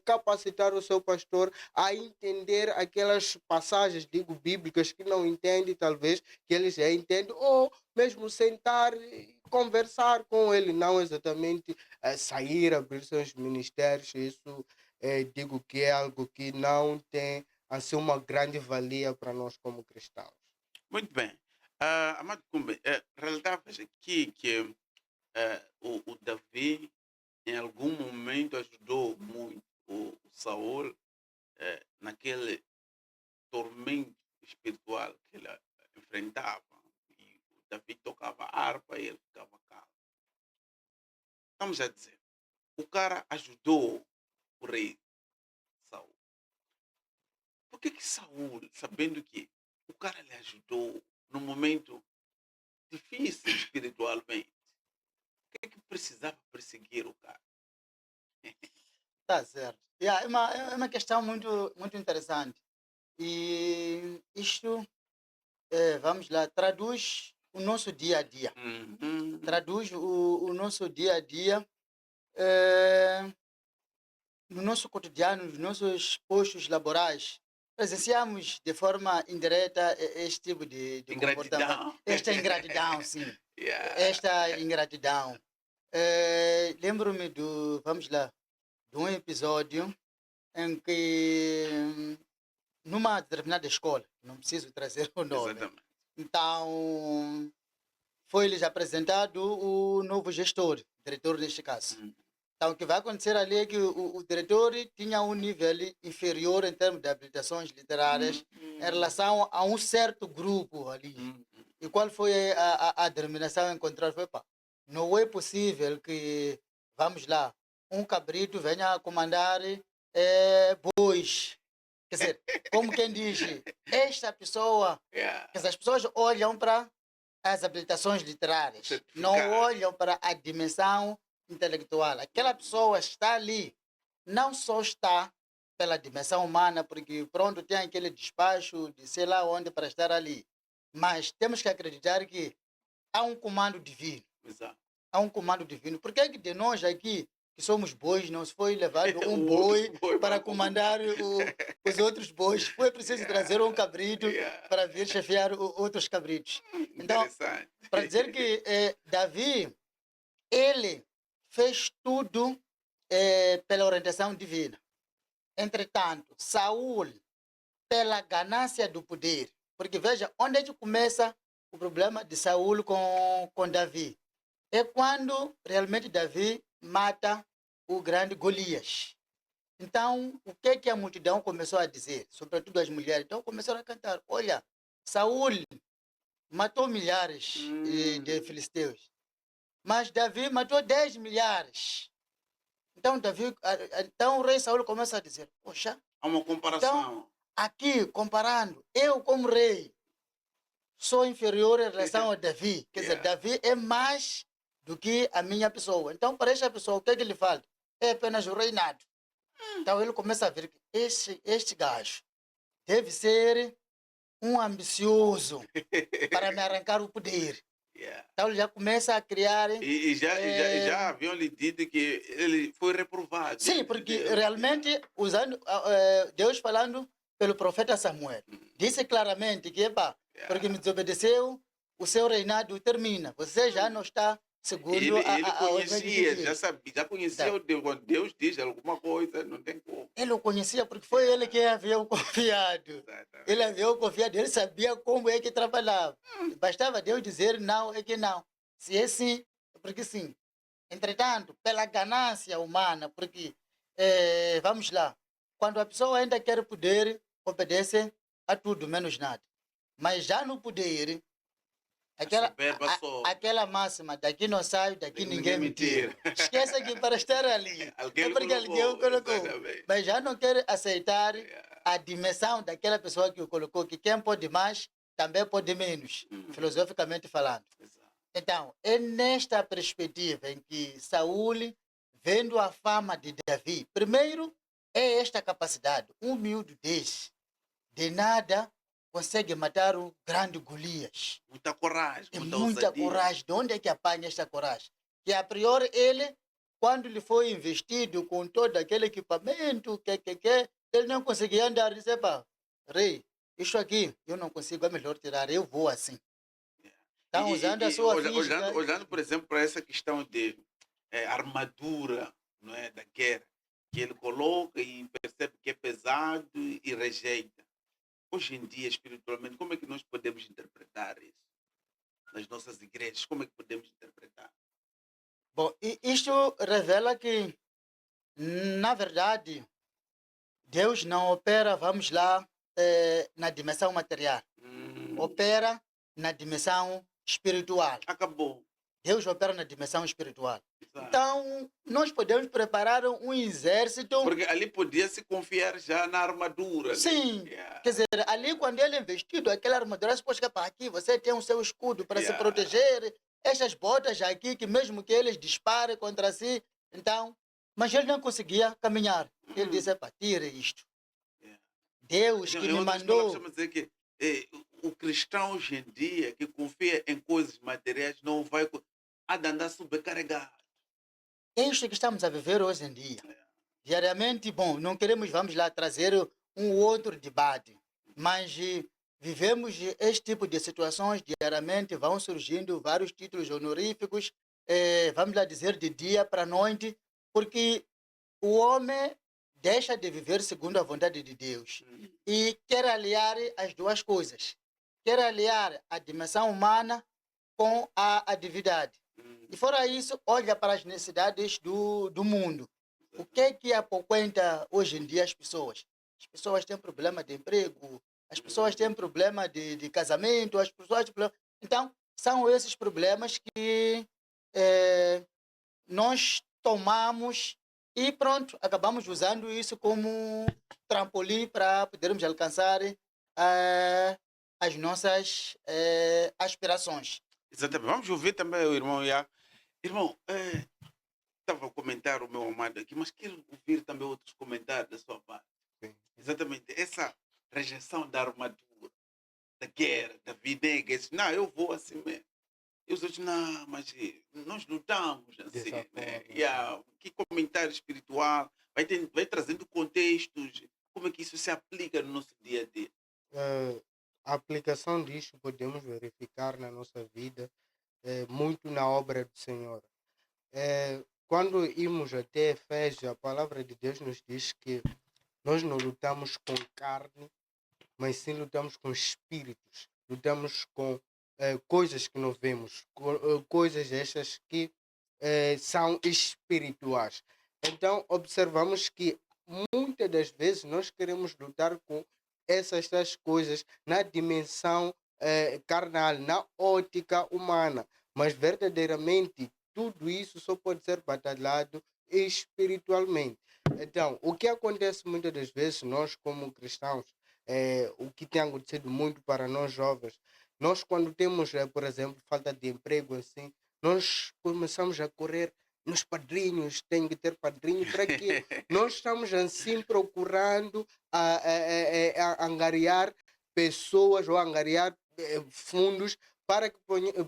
capacitar o seu pastor a entender aquelas passagens, bíblicas que não entende, talvez, que ele já entende, ou mesmo sentar e conversar com ele, não exatamente sair, abrir seus ministérios. Isso digo que é algo que não tem assim uma grande valia para nós como cristãos. Muito bem. Amado Kumbe, relatavas aqui que o Davi, em algum momento, ajudou muito o Saul naquele tormento espiritual que ele enfrentava. E o Davi tocava harpa e ele ficava calmo. Vamos a dizer, o cara ajudou o rei Saul. Por que Saul, sabendo que o cara lhe ajudou num momento difícil espiritualmente, por que precisava perseguir o cara? Tá certo. Yeah, é uma questão muito interessante. E isto, vamos lá, traduz o nosso dia a dia. Uhum. Traduz o nosso dia a dia eh, no nosso cotidiano, nos nossos postos laborais. Presenciamos de forma indireta este tipo de comportamento. Ingratidão. Esta ingratidão, sim. Yeah. Esta ingratidão. Lembro-me vamos lá, de um episódio em que, numa determinada escola, não preciso trazer o nome, Exatamente. então foi-lhes apresentado o novo gestor, diretor neste caso. Uhum. Então, o que vai acontecer ali é que o diretor tinha um nível inferior em termos de habilitações literárias em relação a um certo grupo ali. Uhum. E qual foi a determinação encontrada? Foi, pá, não é possível que, vamos lá, um cabrito venha a comandar bois. Quer dizer, como quem diz, esta pessoa, Yeah. quer dizer, as pessoas olham para as habilitações literárias, não Certificado. olham para a dimensão intelectual. Aquela pessoa está ali, não só está pela dimensão humana, porque pronto, tem aquele despacho de sei lá onde para estar ali, mas temos que acreditar que há um comando divino. Exato. Há um comando divino. Por que é que de nós aqui, que somos bois, não se foi levado um O boi outro boi para comandar os outros bois? Foi preciso trazer um cabrito Yeah. para vir chefiar outros cabritos. Então, Interessante. para dizer que Davi, ele fez tudo pela orientação divina. Entretanto, Saul, pela ganância do poder. Porque veja, onde é que começa o problema de Saul com Davi? É quando realmente Davi mata o grande Golias. Então, o que é que a multidão começou a dizer? Sobretudo as mulheres. Então, começaram a cantar. Olha, Saul matou milhares de filisteus. Mas Davi matou 10 milhares. Então, então o rei Saul começa a dizer, poxa, Há uma comparação. então, aqui, comparando, eu como rei, sou inferior em relação a Davi. Quer dizer, Yeah. Davi é mais do que a minha pessoa. Então, para esta pessoa, o que é que lhe falta? É apenas o reinado. Então, ele começa a ver que este gajo deve ser um ambicioso para me arrancar o poder. Yeah. Então, ele já começa a criar... E já haviam lhe dito que ele foi reprovado. Sim, diante de porque Deus. realmente, usando Deus falando pelo profeta Samuel, disse claramente que, porque me desobedeceu, o seu reinado termina. Você já não está segundo Ele a ordem de conhecia, Deus. já sabia, já conhecia Tá. o Deus. Quando Deus diz alguma coisa, não tem como. Ele o conhecia porque foi ele que havia o confiado. Exatamente. Ele havia o confiado, ele sabia como é que trabalhava. Bastava Deus dizer não, é que não. Se é sim, é porque sim. Entretanto, pela ganância humana, porque, vamos lá, quando a pessoa ainda quer poder, obedece a tudo, menos nada. Mas já no poder, aquela máxima, daqui não sai, daqui ninguém me tira. Esqueça que para estar ali, Alguém é porque alguém o colocou. exatamente. Mas já não quer aceitar Yeah. a dimensão daquela pessoa que o colocou, que quem pode mais, também pode menos, filosoficamente falando. Exato. Então, é nesta perspectiva em que Saul, vendo a fama de Davi, primeiro é esta capacidade, um miúdo desse, de nada consegue matar o grande Golias. Muita coragem, Tem muita muita ousadia. coragem. De onde é que apanha esta coragem? Que a priori ele, quando lhe foi investido com todo aquele equipamento, ele não conseguia andar. Disse, pá, rei, isso aqui eu não consigo, é melhor tirar, eu vou assim. Então, usando a sua física... olhando, por exemplo, para essa questão de armadura, não é, da guerra, que ele coloca e percebe que é pesado e rejeita. Hoje em dia, espiritualmente, como é que nós podemos interpretar isso? nas nossas igrejas? Como é que podemos interpretar? Bom, e isto revela que, na verdade, Deus não opera, vamos lá, na dimensão material. Opera na dimensão espiritual. Acabou. Deus opera na dimensão espiritual. Exato. Então, nós podemos preparar um exército. Porque ali podia se confiar já na armadura. ali. Sim. Yeah. Quer dizer, ali quando ele é vestido, aquela armadura, você pode chegar para aqui, você tem o seu escudo para se Yeah. proteger. Estas botas aqui, que mesmo que eles disparem contra si, então... Mas ele não conseguia caminhar. Ele disse, "Epá, tire isto. Yeah. Deus Então, que em me outras mandou." palavras, estamos a dizer que o cristão hoje em dia que confia em coisas materiais não vai andar sobrecarregado. É isto que estamos a viver hoje em dia. Diariamente, bom, não queremos, vamos lá, trazer um outro debate, mas vivemos este tipo de situações diariamente, vão surgindo vários títulos honoríficos, vamos lá dizer, de dia para noite, porque o homem deixa de viver segundo a vontade de Deus e quer aliar as duas coisas. Quer aliar a dimensão humana com a divindade. E fora isso, olha para as necessidades do mundo. O que é que apoquenta hoje em dia as pessoas? As pessoas têm problema de emprego, as pessoas têm problema de casamento, as pessoas têm problema... Então, são esses problemas que nós tomamos e pronto, acabamos usando isso como trampolim para podermos alcançar as nossas aspirações. Exatamente. Vamos ouvir também o irmão Iago. Irmão, estava a comentar o meu amado aqui, mas quero ouvir também outros comentários da sua parte. Sim. Exatamente. Essa rejeição da armadura, da guerra, da vida, não, eu vou assim mesmo. E os outros, não, mas nós lutamos assim. Dessa Né? forma, Yeah. Que comentário espiritual vai trazendo contextos, como é que isso se aplica no nosso dia a dia. A aplicação disto podemos verificar na nossa vida muito na obra do Senhor. Quando irmos até Efésios, a palavra de Deus nos diz que nós não lutamos com carne, mas sim lutamos com espíritos. Lutamos com coisas que não vemos, coisas estas que são espirituais. Então, observamos que muitas das vezes nós queremos lutar com essas coisas na dimensão carnal, na ótica humana, mas verdadeiramente tudo isso só pode ser batalhado espiritualmente. Então, o que acontece muitas das vezes, nós como cristãos, o que tem acontecido muito para nós jovens, nós quando temos, por exemplo, falta de emprego assim, nós começamos a correr nos padrinhos, tem que ter padrinho para quê? Nós estamos assim procurando angariar pessoas ou angariar fundos para que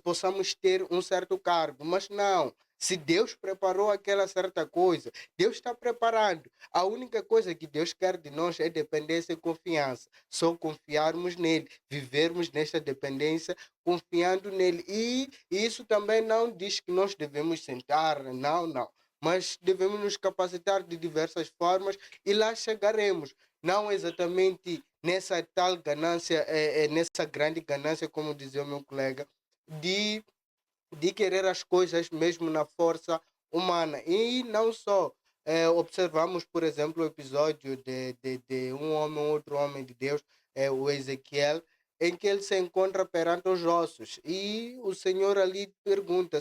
possamos ter um certo cargo, mas não. Se Deus preparou aquela certa coisa, Deus está preparando. A única coisa que Deus quer de nós é dependência e confiança. Só confiarmos nele, vivermos nesta dependência, confiando nele. E isso também não diz que nós devemos sentar, não. Mas devemos nos capacitar de diversas formas e lá chegaremos. Não exatamente nessa tal ganância, nessa grande ganância, como dizia o meu colega, de querer as coisas mesmo na força humana. E não só. Observamos, por exemplo, o episódio de um homem, outro homem de Deus, o Ezequiel, em que ele se encontra perante os ossos. E o Senhor ali pergunta,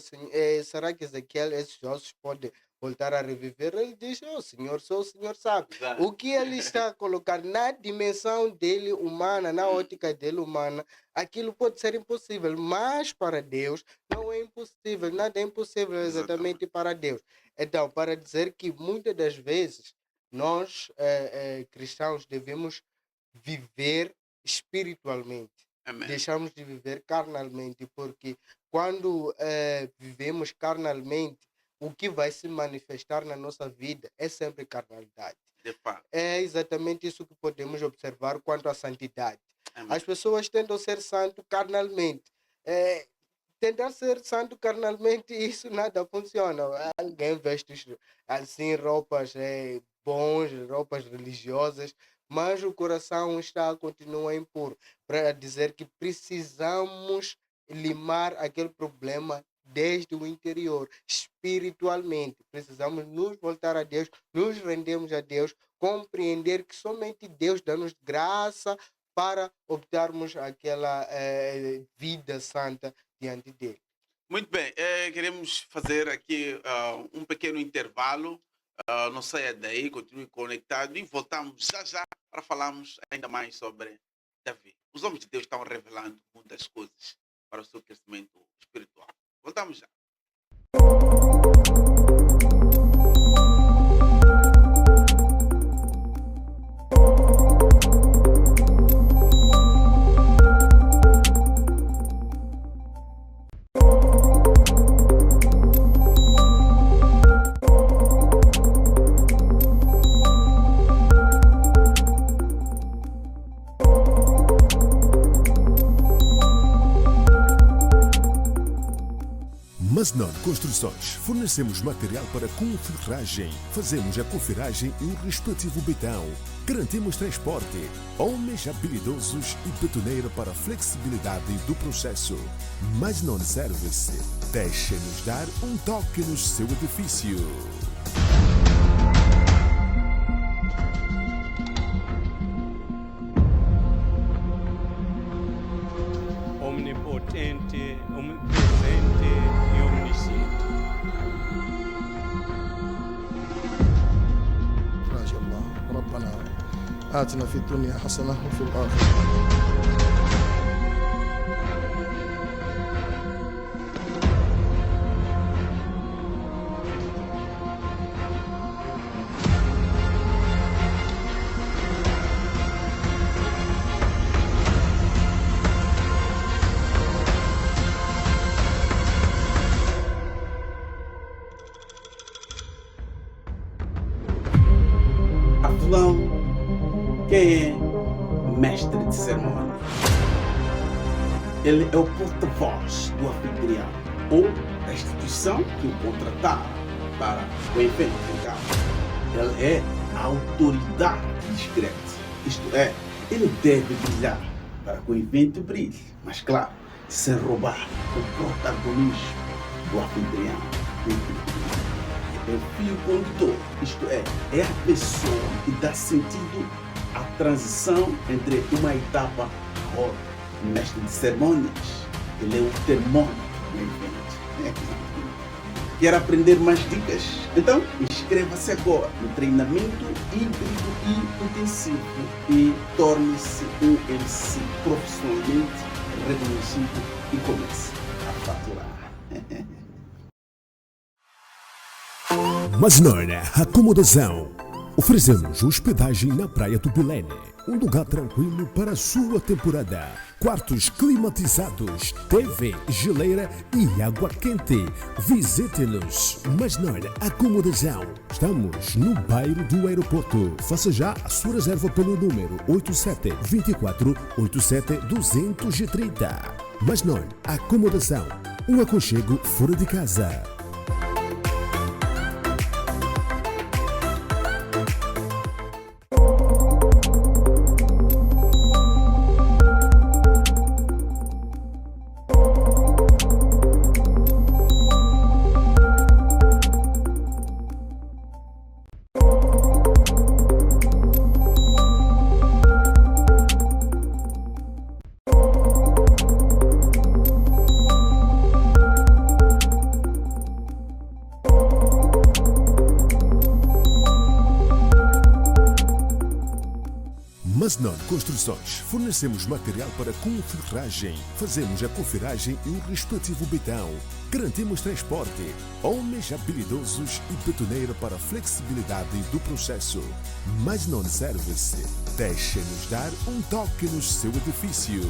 será que Ezequiel, esses ossos podem voltar a reviver? Ele diz, Senhor, só o Senhor sabe. Exato. O que ele está a colocar na dimensão dele humana, na ótica dele humana, aquilo pode ser impossível, mas para Deus não é impossível, nada é impossível exatamente para Deus. Então, para dizer que muitas das vezes nós, cristãos, devemos viver espiritualmente. Amém. Deixamos de viver carnalmente, porque quando vivemos carnalmente, o que vai se manifestar na nossa vida é sempre carnalidade. De fato. É exatamente isso que podemos observar quanto à santidade. Amém. As pessoas tentam ser santo carnalmente. Tentar ser santo carnalmente, isso nada funciona. Alguém veste assim roupas bons, roupas religiosas, mas o coração continua impuro. Para dizer que precisamos limar aquele problema desde o interior, espiritualmente. Precisamos nos voltar a Deus, nos rendemos a Deus, compreender que somente Deus dá-nos graça para optarmos aquela vida santa diante dele. Muito bem, queremos fazer aqui um pequeno intervalo. Não saia daí, continue conectado e voltamos já já para falarmos ainda mais sobre Davi. Os homens de Deus estão revelando muitas coisas para o seu crescimento espiritual. Voltamos já. Masnon Construções. Fornecemos material para confirragem. Fazemos a confirragem e o respectivo betão. Garantimos transporte. Homens habilidosos e betoneira para a flexibilidade do processo. Masnon Service. Deixe-nos dar um toque no seu edifício. Omnipotente, omnipresente e omnisciente. راجع الله ربنا آتنا في الدنيا حسنة وفي الآخرة. Afinal, quem é mestre de cerimônia? Ele é o porta-voz do anfitrião ou da instituição que o contratar para o evento em casa. Ele é a autoridade discreta, isto é, ele deve brilhar para que o evento brilhe, mas claro, sem roubar o protagonismo do anfitrião. É o fio condutor, isto é a pessoa que dá sentido à transição entre uma etapa a outra. O mestre de cerimônias, ele é o termômetro do evento. Quer aprender mais dicas? Então inscreva-se agora no treinamento híbrido e intensivo e torne-se um MC profissionalmente reconhecido e comece a faturar. Masnon Acomodação. Oferecemos hospedagem na Praia do Pilene, um lugar tranquilo para a sua temporada. Quartos climatizados, TV, geleira e água quente. Visite-nos. Masnon Acomodação. Estamos no bairro do aeroporto. Faça já a sua reserva pelo número 8724 87 230. Masnon Acomodação. Um aconchego fora de casa. Masnon Construções. Fornecemos material para confirragem. Fazemos a confirragem e o respectivo betão. Garantimos transporte. Homens habilidosos e betoneira para a flexibilidade do processo. Masnon Service. Deixe-nos dar um toque no seu edifício.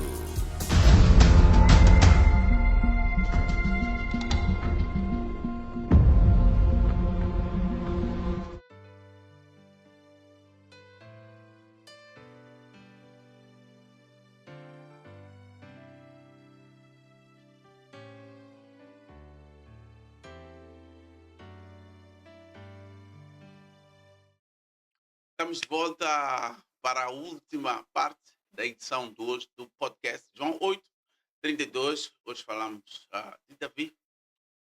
Estamos de volta para a última parte da edição de hoje do podcast João 8, 32, hoje falamos de Davi.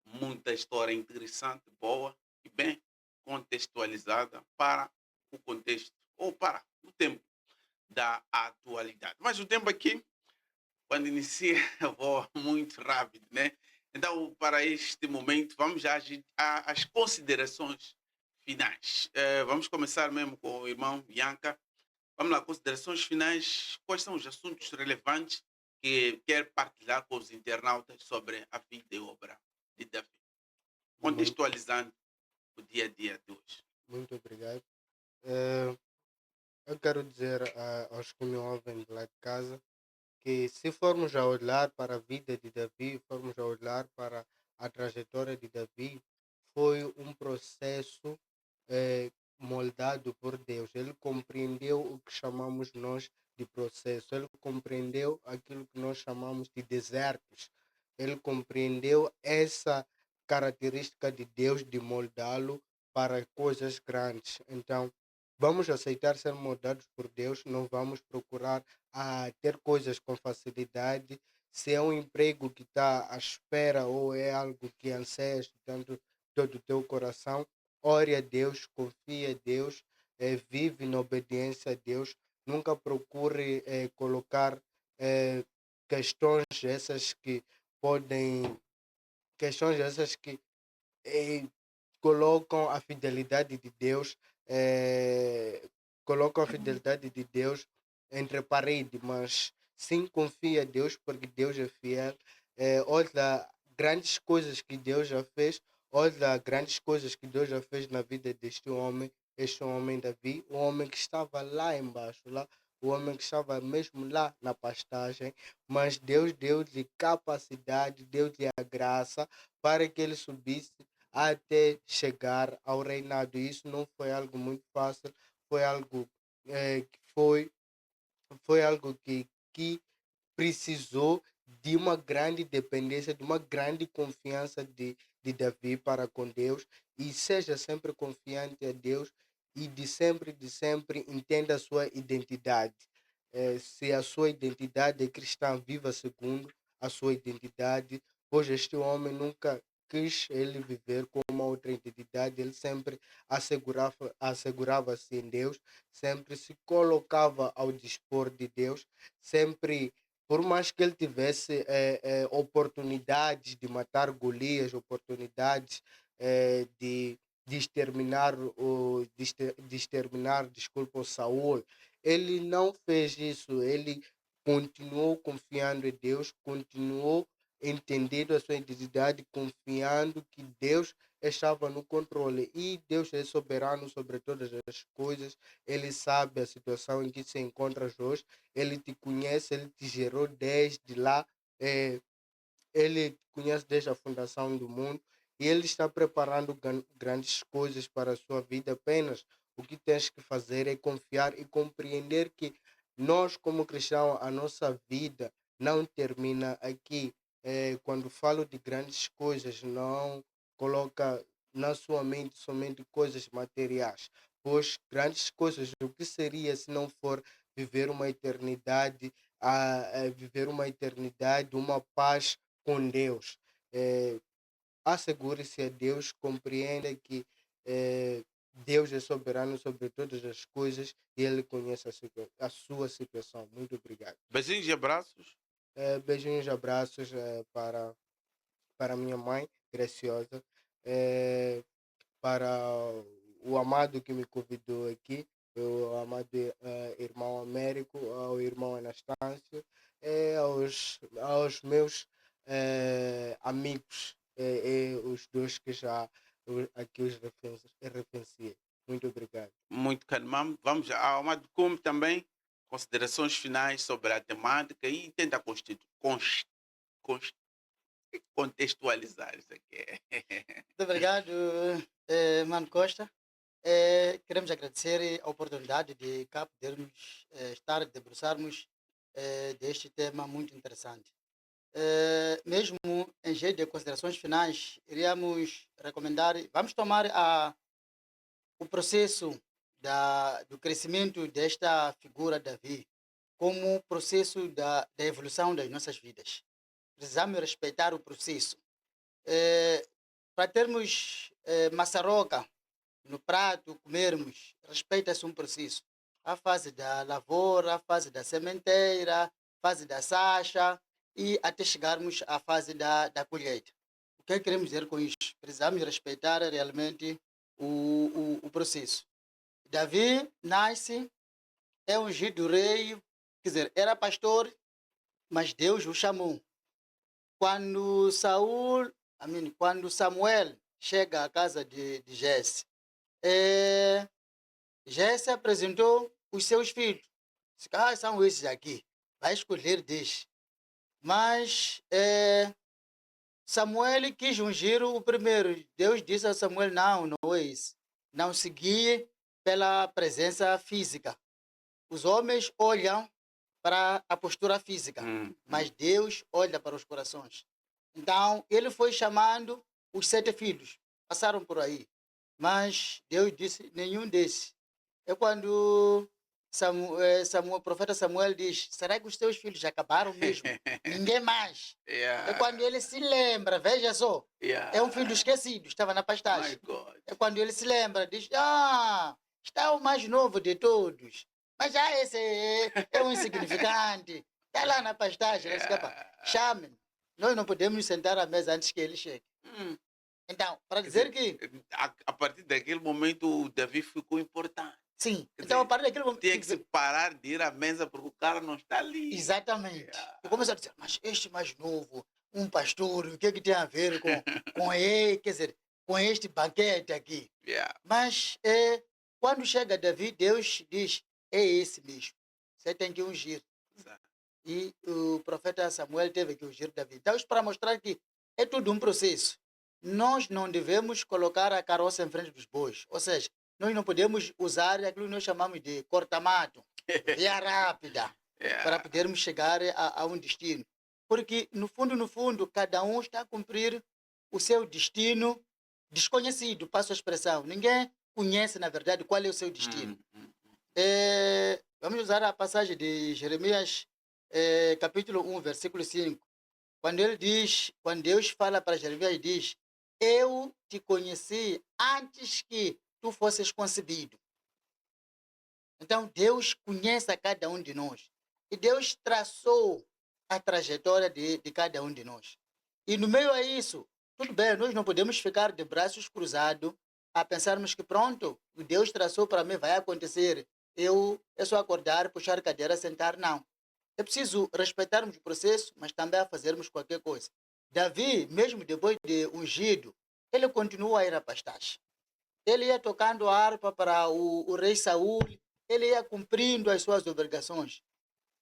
Muita história interessante, boa e bem contextualizada para o contexto ou para o tempo da atualidade. Mas o tempo aqui, quando inicia, voa muito rápido, né? Então, para este momento, vamos já às considerações finais. Vamos começar mesmo com o irmão Bianca. Vamos lá, considerações finais. Quais são os assuntos relevantes que quer partilhar com os internautas sobre a vida e obra de Davi? Muito, Contextualizando o dia a dia de hoje. muito obrigado. Eh, eu quero dizer aos que me ouvem de lá de casa que se formos a olhar para a vida de Davi, formos a olhar para a trajetória de Davi, foi um processo moldado por Deus. Ele compreendeu o que chamamos nós de processo. Ele compreendeu aquilo que nós chamamos de desertos. Ele compreendeu essa característica de Deus de moldá-lo para coisas grandes. Então, vamos aceitar ser moldados por Deus, não vamos procurar ter coisas com facilidade. Se é um emprego que está à espera ou é algo que anseias tanto todo o teu coração, ore a Deus, confie a Deus, vive na obediência a Deus. Nunca procure colocar eh, questões essas que podem, questões essas que eh, colocam a fidelidade de Deus, eh, colocam a fidelidade de Deus entre parede, mas sim confia a Deus, porque Deus é fiel. Olha grandes coisas que Deus já fez, olha grandes coisas que Deus já fez na vida deste homem, este homem Davi, o homem que estava lá embaixo, lá, o homem que estava mesmo lá na pastagem, mas Deus deu-lhe capacidade, deu-lhe a graça para que ele subisse até chegar ao reinado. Isso não foi algo muito fácil, foi algo que foi algo que precisou de uma grande dependência, de uma grande confiança de Davi para com Deus, e seja sempre confiante a Deus e de sempre entenda a sua identidade. Se a sua identidade é cristã, viva segundo a sua identidade, pois este homem nunca quis ele viver com uma outra identidade, ele sempre assegurava-se em Deus, sempre se colocava ao dispor de Deus, sempre, por mais que ele tivesse oportunidades de matar Golias, oportunidades de exterminar, de exterminar, desculpa, o Saul, ele não fez isso, ele continuou confiando em Deus, continuou entendendo a sua identidade, confiando que Deus estava no controle e Deus é soberano sobre todas as coisas, ele sabe a situação em que se encontras hoje, ele te conhece, ele te gerou desde lá, eh, ele te conhece desde a fundação do mundo e ele está preparando grandes coisas para a sua vida. Apenas o que tens que fazer é confiar e compreender que nós, como cristãos, a nossa vida não termina aqui. Quando falo de grandes coisas, não coloca na sua mente somente coisas materiais, pois grandes coisas, o que seria se não for viver uma eternidade, viver uma eternidade, uma paz com Deus? Eh, Assegure-se a Deus, compreenda que eh, Deus é soberano sobre todas as coisas e Ele conhece a sua situação. Muito obrigado. Beijinhos e abraços. Beijinhos, abraços para minha mãe, Graciosa, eh, para o amado que me convidou aqui, o amado irmão Américo, ao irmão Anastácio, aos meus amigos, os dois que já aqui os referenciei. Muito obrigado. Muito calmamos. Vamos ao Amado Cume também. Considerações finais sobre a temática e tenta contextualizar isso aqui. Muito obrigado, Mano Costa. Queremos agradecer a oportunidade de cá podermos estar, debruçarmos deste tema muito interessante. Mesmo em jeito de considerações finais, iríamos recomendar, vamos tomar o processo do crescimento desta figura Davi como processo da evolução das nossas vidas. precisamos respeitar o processo. Para termos maçaroca no prato, comermos, respeita-se um processo. A fase da lavoura, a fase da sementeira, a fase da sacha e até chegarmos à fase da colheita. O que queremos dizer com isso? Precisamos respeitar realmente o processo. Davi nasce, é ungido rei, quer dizer, era pastor, mas Deus o chamou. Quando quando Samuel chega à casa de Jesse, Jesse apresentou os seus filhos. Disse, são esses aqui, vai escolher 10. Mas Samuel quis ungir o primeiro. Deus disse a Samuel, não é isso. Não seguir pela presença física. Os homens olham para a postura física, mas Deus olha para os corações. Então, ele foi chamando os 7 filhos. Passaram por aí. Mas Deus disse, nenhum desses. É quando o profeta Samuel diz, será que os teus filhos já acabaram mesmo? Ninguém mais. É quando ele se lembra, veja só. É um filho esquecido, estava na pastagem. É quando ele se lembra, diz, está o mais novo de todos. Mas já esse é um insignificante. Está lá na pastagem, chame-me. Nós não podemos sentar à mesa antes que ele chegue. Então, para dizer que... A partir daquele momento, o Davi ficou importante. Sim, então a partir daquele momento... Tinha que se parar de ir à mesa porque o cara não está ali. Exatamente. Eu comecei a dizer, mas este mais novo, um pastor, o que é que tem a ver com ele, quer dizer, com este banquete aqui? Mas quando chega Davi, Deus diz, é esse mesmo. Você tem que ungir. E o profeta Samuel teve que ungir Davi. Então, isso para mostrar que é tudo um processo. Nós não devemos colocar a carroça em frente dos bois. Ou seja, nós não podemos usar aquilo que nós chamamos de corta-mato, via rápida, para podermos chegar a um destino. Porque, no fundo, cada um está a cumprir o seu destino desconhecido, passo a expressão. Ninguém conhece, na verdade, qual é o seu destino. Vamos usar a passagem de Jeremias, capítulo 1, versículo 5. Quando Deus fala para Jeremias, diz, eu te conheci antes que tu fosses concebido. Então, Deus conhece a cada um de nós. E Deus traçou a trajetória de cada um de nós. E no meio a isso, tudo bem, nós não podemos ficar de braços cruzados a pensarmos que pronto, o Deus traçou para mim, vai acontecer. É só acordar, puxar cadeira, sentar, não. É preciso respeitarmos o processo, mas também a fazermos qualquer coisa. Davi, mesmo depois de ungido, ele continua a ir à pastagem. Ele ia tocando a harpa para o rei Saul, ele ia cumprindo as suas obrigações.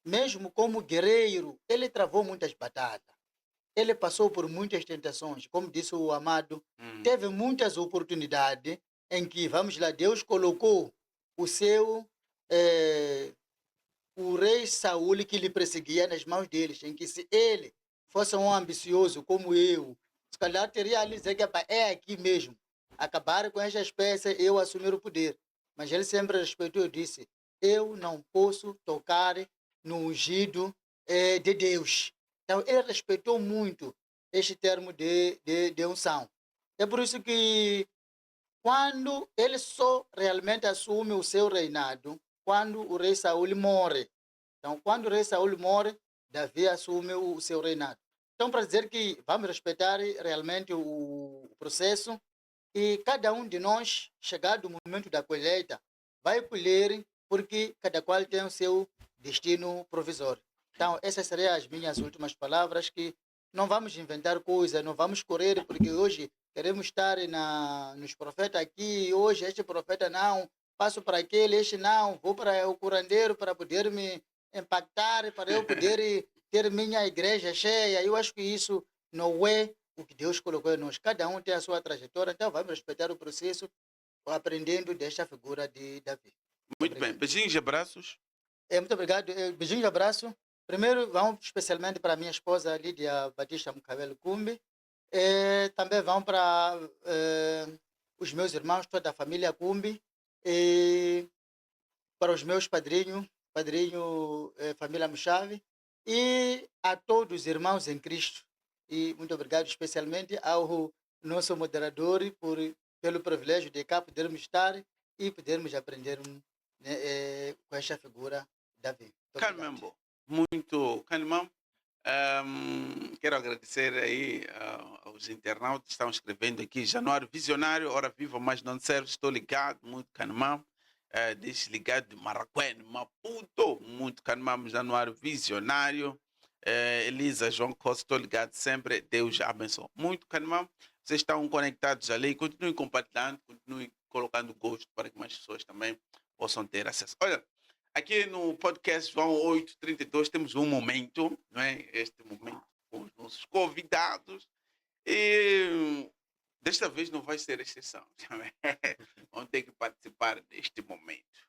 Mesmo como guerreiro, ele travou muitas batalhas. Ele passou por muitas tentações. Como disse o amado, teve muitas oportunidades em que, vamos lá, Deus colocou o rei Saul que lhe perseguia nas mãos deles, em que se ele fosse um ambicioso como eu, se calhar teria ali dizer que é aqui mesmo, acabar com esta espécie, eu assumir o poder. Mas ele sempre respeitou e disse, eu não posso tocar no ungido de Deus. Então ele respeitou muito este termo de unção. É por isso que quando ele só realmente assume o seu reinado, quando o rei Saul morre. Então, quando o rei Saul morre, Davi assume o seu reinado. Então, para dizer que vamos respeitar realmente o processo e cada um de nós, chegado o momento da colheita, vai colher porque cada qual tem o seu destino provisório. Então, essas seriam as minhas últimas palavras, que não vamos inventar coisas, não vamos correr, porque hoje queremos estar nos profetas aqui, hoje este profeta não, passo para aquele, este não, vou para o curandeiro para poder me impactar, para eu poder ter minha igreja cheia. Eu acho que isso não é o que Deus colocou em nós. Cada um tem a sua trajetória, então vamos respeitar o processo, aprendendo desta figura de Davi. Muito bem, beijinhos e abraços. Muito obrigado, beijinhos e abraço. Primeiro, vamos especialmente para a minha esposa Lídia Batista Mukabelo Kumbi. Também vão para os meus irmãos, toda a família Kumbi. E para os meus padrinhos, família Muchave. e a todos os irmãos em Cristo. E muito obrigado especialmente ao nosso moderador pelo privilégio de cá podermos estar e podermos aprender com esta figura, Davi. Muito obrigado. Canmembo, muito Canimam. Quero agradecer aí aos internautas que estão escrevendo aqui. Januário Visionário, hora viva, mas não serve. Estou ligado, muito Canimam. Desligado de Maracuene, Maputo, muito Canimam, Januário Visionário. Elisa, João Costa, estou ligado sempre. Deus abençoe. Muito Canimam. Vocês estão conectados ali. Continuem compartilhando, continuem colocando gosto para que mais pessoas também possam ter acesso. Olha, aqui no podcast João 832 temos um momento, não é? Este momento com os nossos convidados. E desta vez não vai ser exceção. Vão ter que participar deste momento.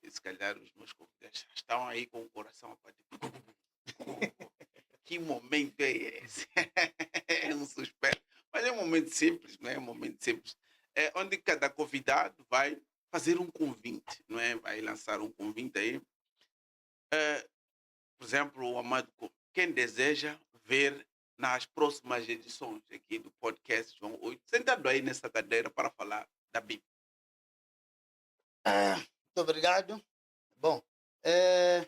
E se calhar os meus convidados estão aí com o coração a bater. Que momento é esse? É um suspense. Mas é um momento simples, não é? Um momento simples. É onde cada convidado vai fazer um convite, não é? Vai lançar um convite aí. Por exemplo, o Amado, quem deseja ver nas próximas edições aqui do podcast João 8, sentado aí nessa cadeira para falar da Bíblia. Muito obrigado. Bom, é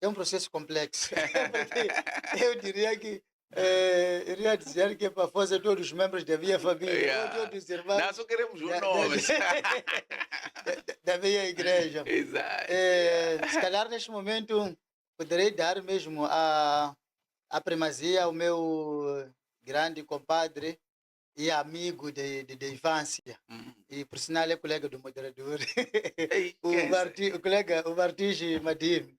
um processo complexo. Porque eu diria que iria dizer que para fazer todos os membros da minha família, ou todos os irmãos Nós só queremos um da, nome. da minha igreja. Exato. Se calhar neste momento poderei dar mesmo a primazia ao meu grande compadre e amigo de infância. E por sinal é colega do moderador. Ei, o colega, o Martins Madim.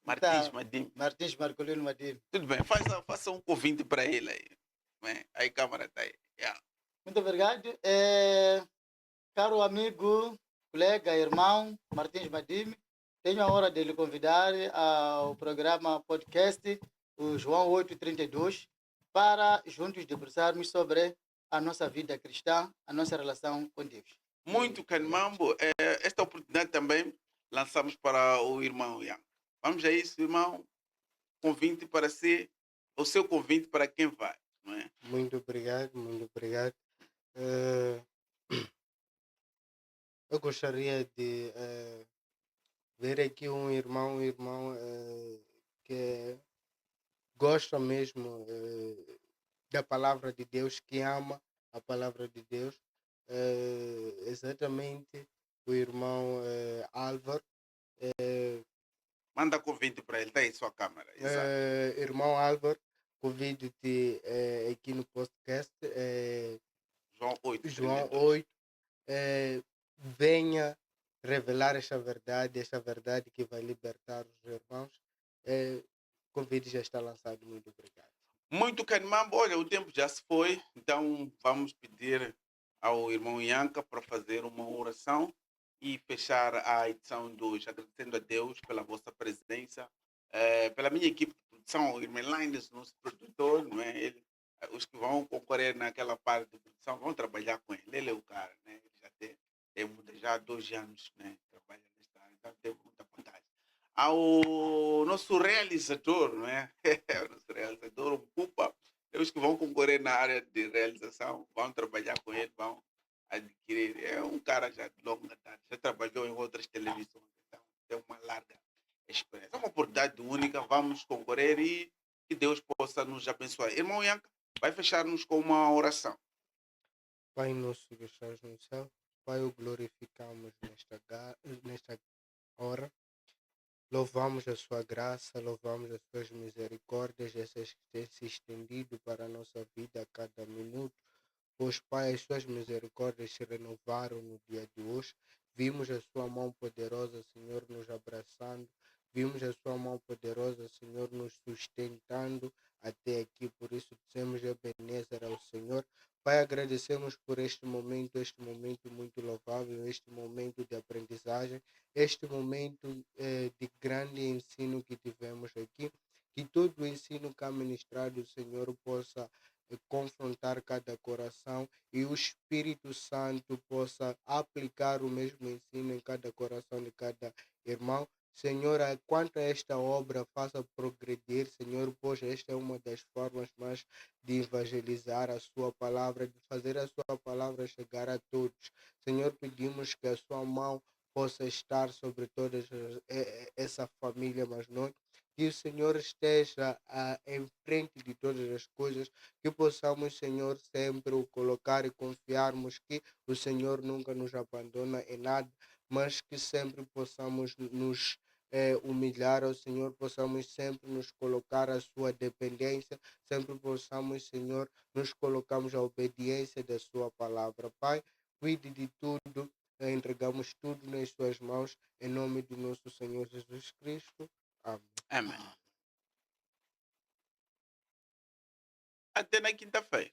Martins Madim. Martins Marcolino Madim. Tudo bem, faça um convite para ele aí. Né? Aí, câmara está aí. Yeah. Muito obrigado. Caro amigo, colega, irmão, Martins Madim, tenho a honra de lhe convidar ao programa podcast, o João 832, para juntos debruçarmos sobre a nossa vida cristã, a nossa relação com Deus. Muito Canimambo. Esta oportunidade também lançamos para o irmão Ian. Vamos a isso, irmão. Convite para si, o seu convite para quem vai. Não é? Muito obrigado, muito obrigado. Eu gostaria de ver aqui um irmão que gosta mesmo da palavra de Deus, que ama a palavra de Deus. Exatamente o irmão Álvaro. Manda convite para ele, está aí sua câmera. Irmão Álvaro, convido-te aqui no podcast João 8. João 8. Venha revelar esta verdade que vai libertar os irmãos. O convite já está lançado. Muito obrigado. Muito Canimambo. Olha, o tempo já se foi, então vamos pedir ao irmão Ianca para fazer uma oração e fechar a edição de hoje, agradecendo a Deus pela vossa presença, pela minha equipe de produção, o irmão Linus, nosso produtor, não é? Os que vão concorrer naquela parte de produção vão trabalhar com ele. Ele é o cara, né? Ele já tem já há 2 anos, né? Trabalha nesta área, então tem muita vantagem. Ao nosso realizador, não é? O nosso realizador, o Pupa, os que vão concorrer na área de realização, vão trabalhar com ele, vão adquirir. É um cara já de longa data, já trabalhou em outras televisões, então tem uma larga experiência. É uma oportunidade única, vamos concorrer e que Deus possa nos abençoar. Irmão Ianca, vai fechar-nos com uma oração. Pai nosso que estás no céu, Pai, o glorificamos nesta hora. Louvamos a sua graça, louvamos as suas misericórdias, essas que têm se estendido para a nossa vida a cada minuto. Pois, Pai, as suas misericórdias se renovaram no dia de hoje. Vimos a sua mão poderosa, Senhor, nos abraçando. Vimos a sua mão poderosa, Senhor, nos sustentando até aqui. Por isso, dizemos Ebenezer ao Senhor. Pai, agradecemos por este momento muito louvável, este momento de aprendizagem, este momento de grande ensino que tivemos aqui. Que todo o ensino cá ministrado, Senhor, possa confrontar cada coração e o Espírito Santo possa aplicar o mesmo ensino em cada coração de cada irmão. Senhor, quanto a esta obra, faça progredir, Senhor, pois esta é uma das formas mais de evangelizar a sua palavra, de fazer a sua palavra chegar a todos. Senhor, pedimos que a sua mão possa estar sobre toda essa família, mas não que o Senhor esteja em frente de todas as coisas, que possamos, Senhor, sempre o colocar e confiarmos que o Senhor nunca nos abandona em nada, mas que sempre possamos nos humilhar ao Senhor, possamos sempre nos colocar à sua dependência, sempre possamos, Senhor, nos colocarmos à obediência da sua palavra. Pai, cuide de tudo, entregamos tudo nas suas mãos, em nome do nosso Senhor Jesus Cristo. Amém. Amém. Até na quinta-feira.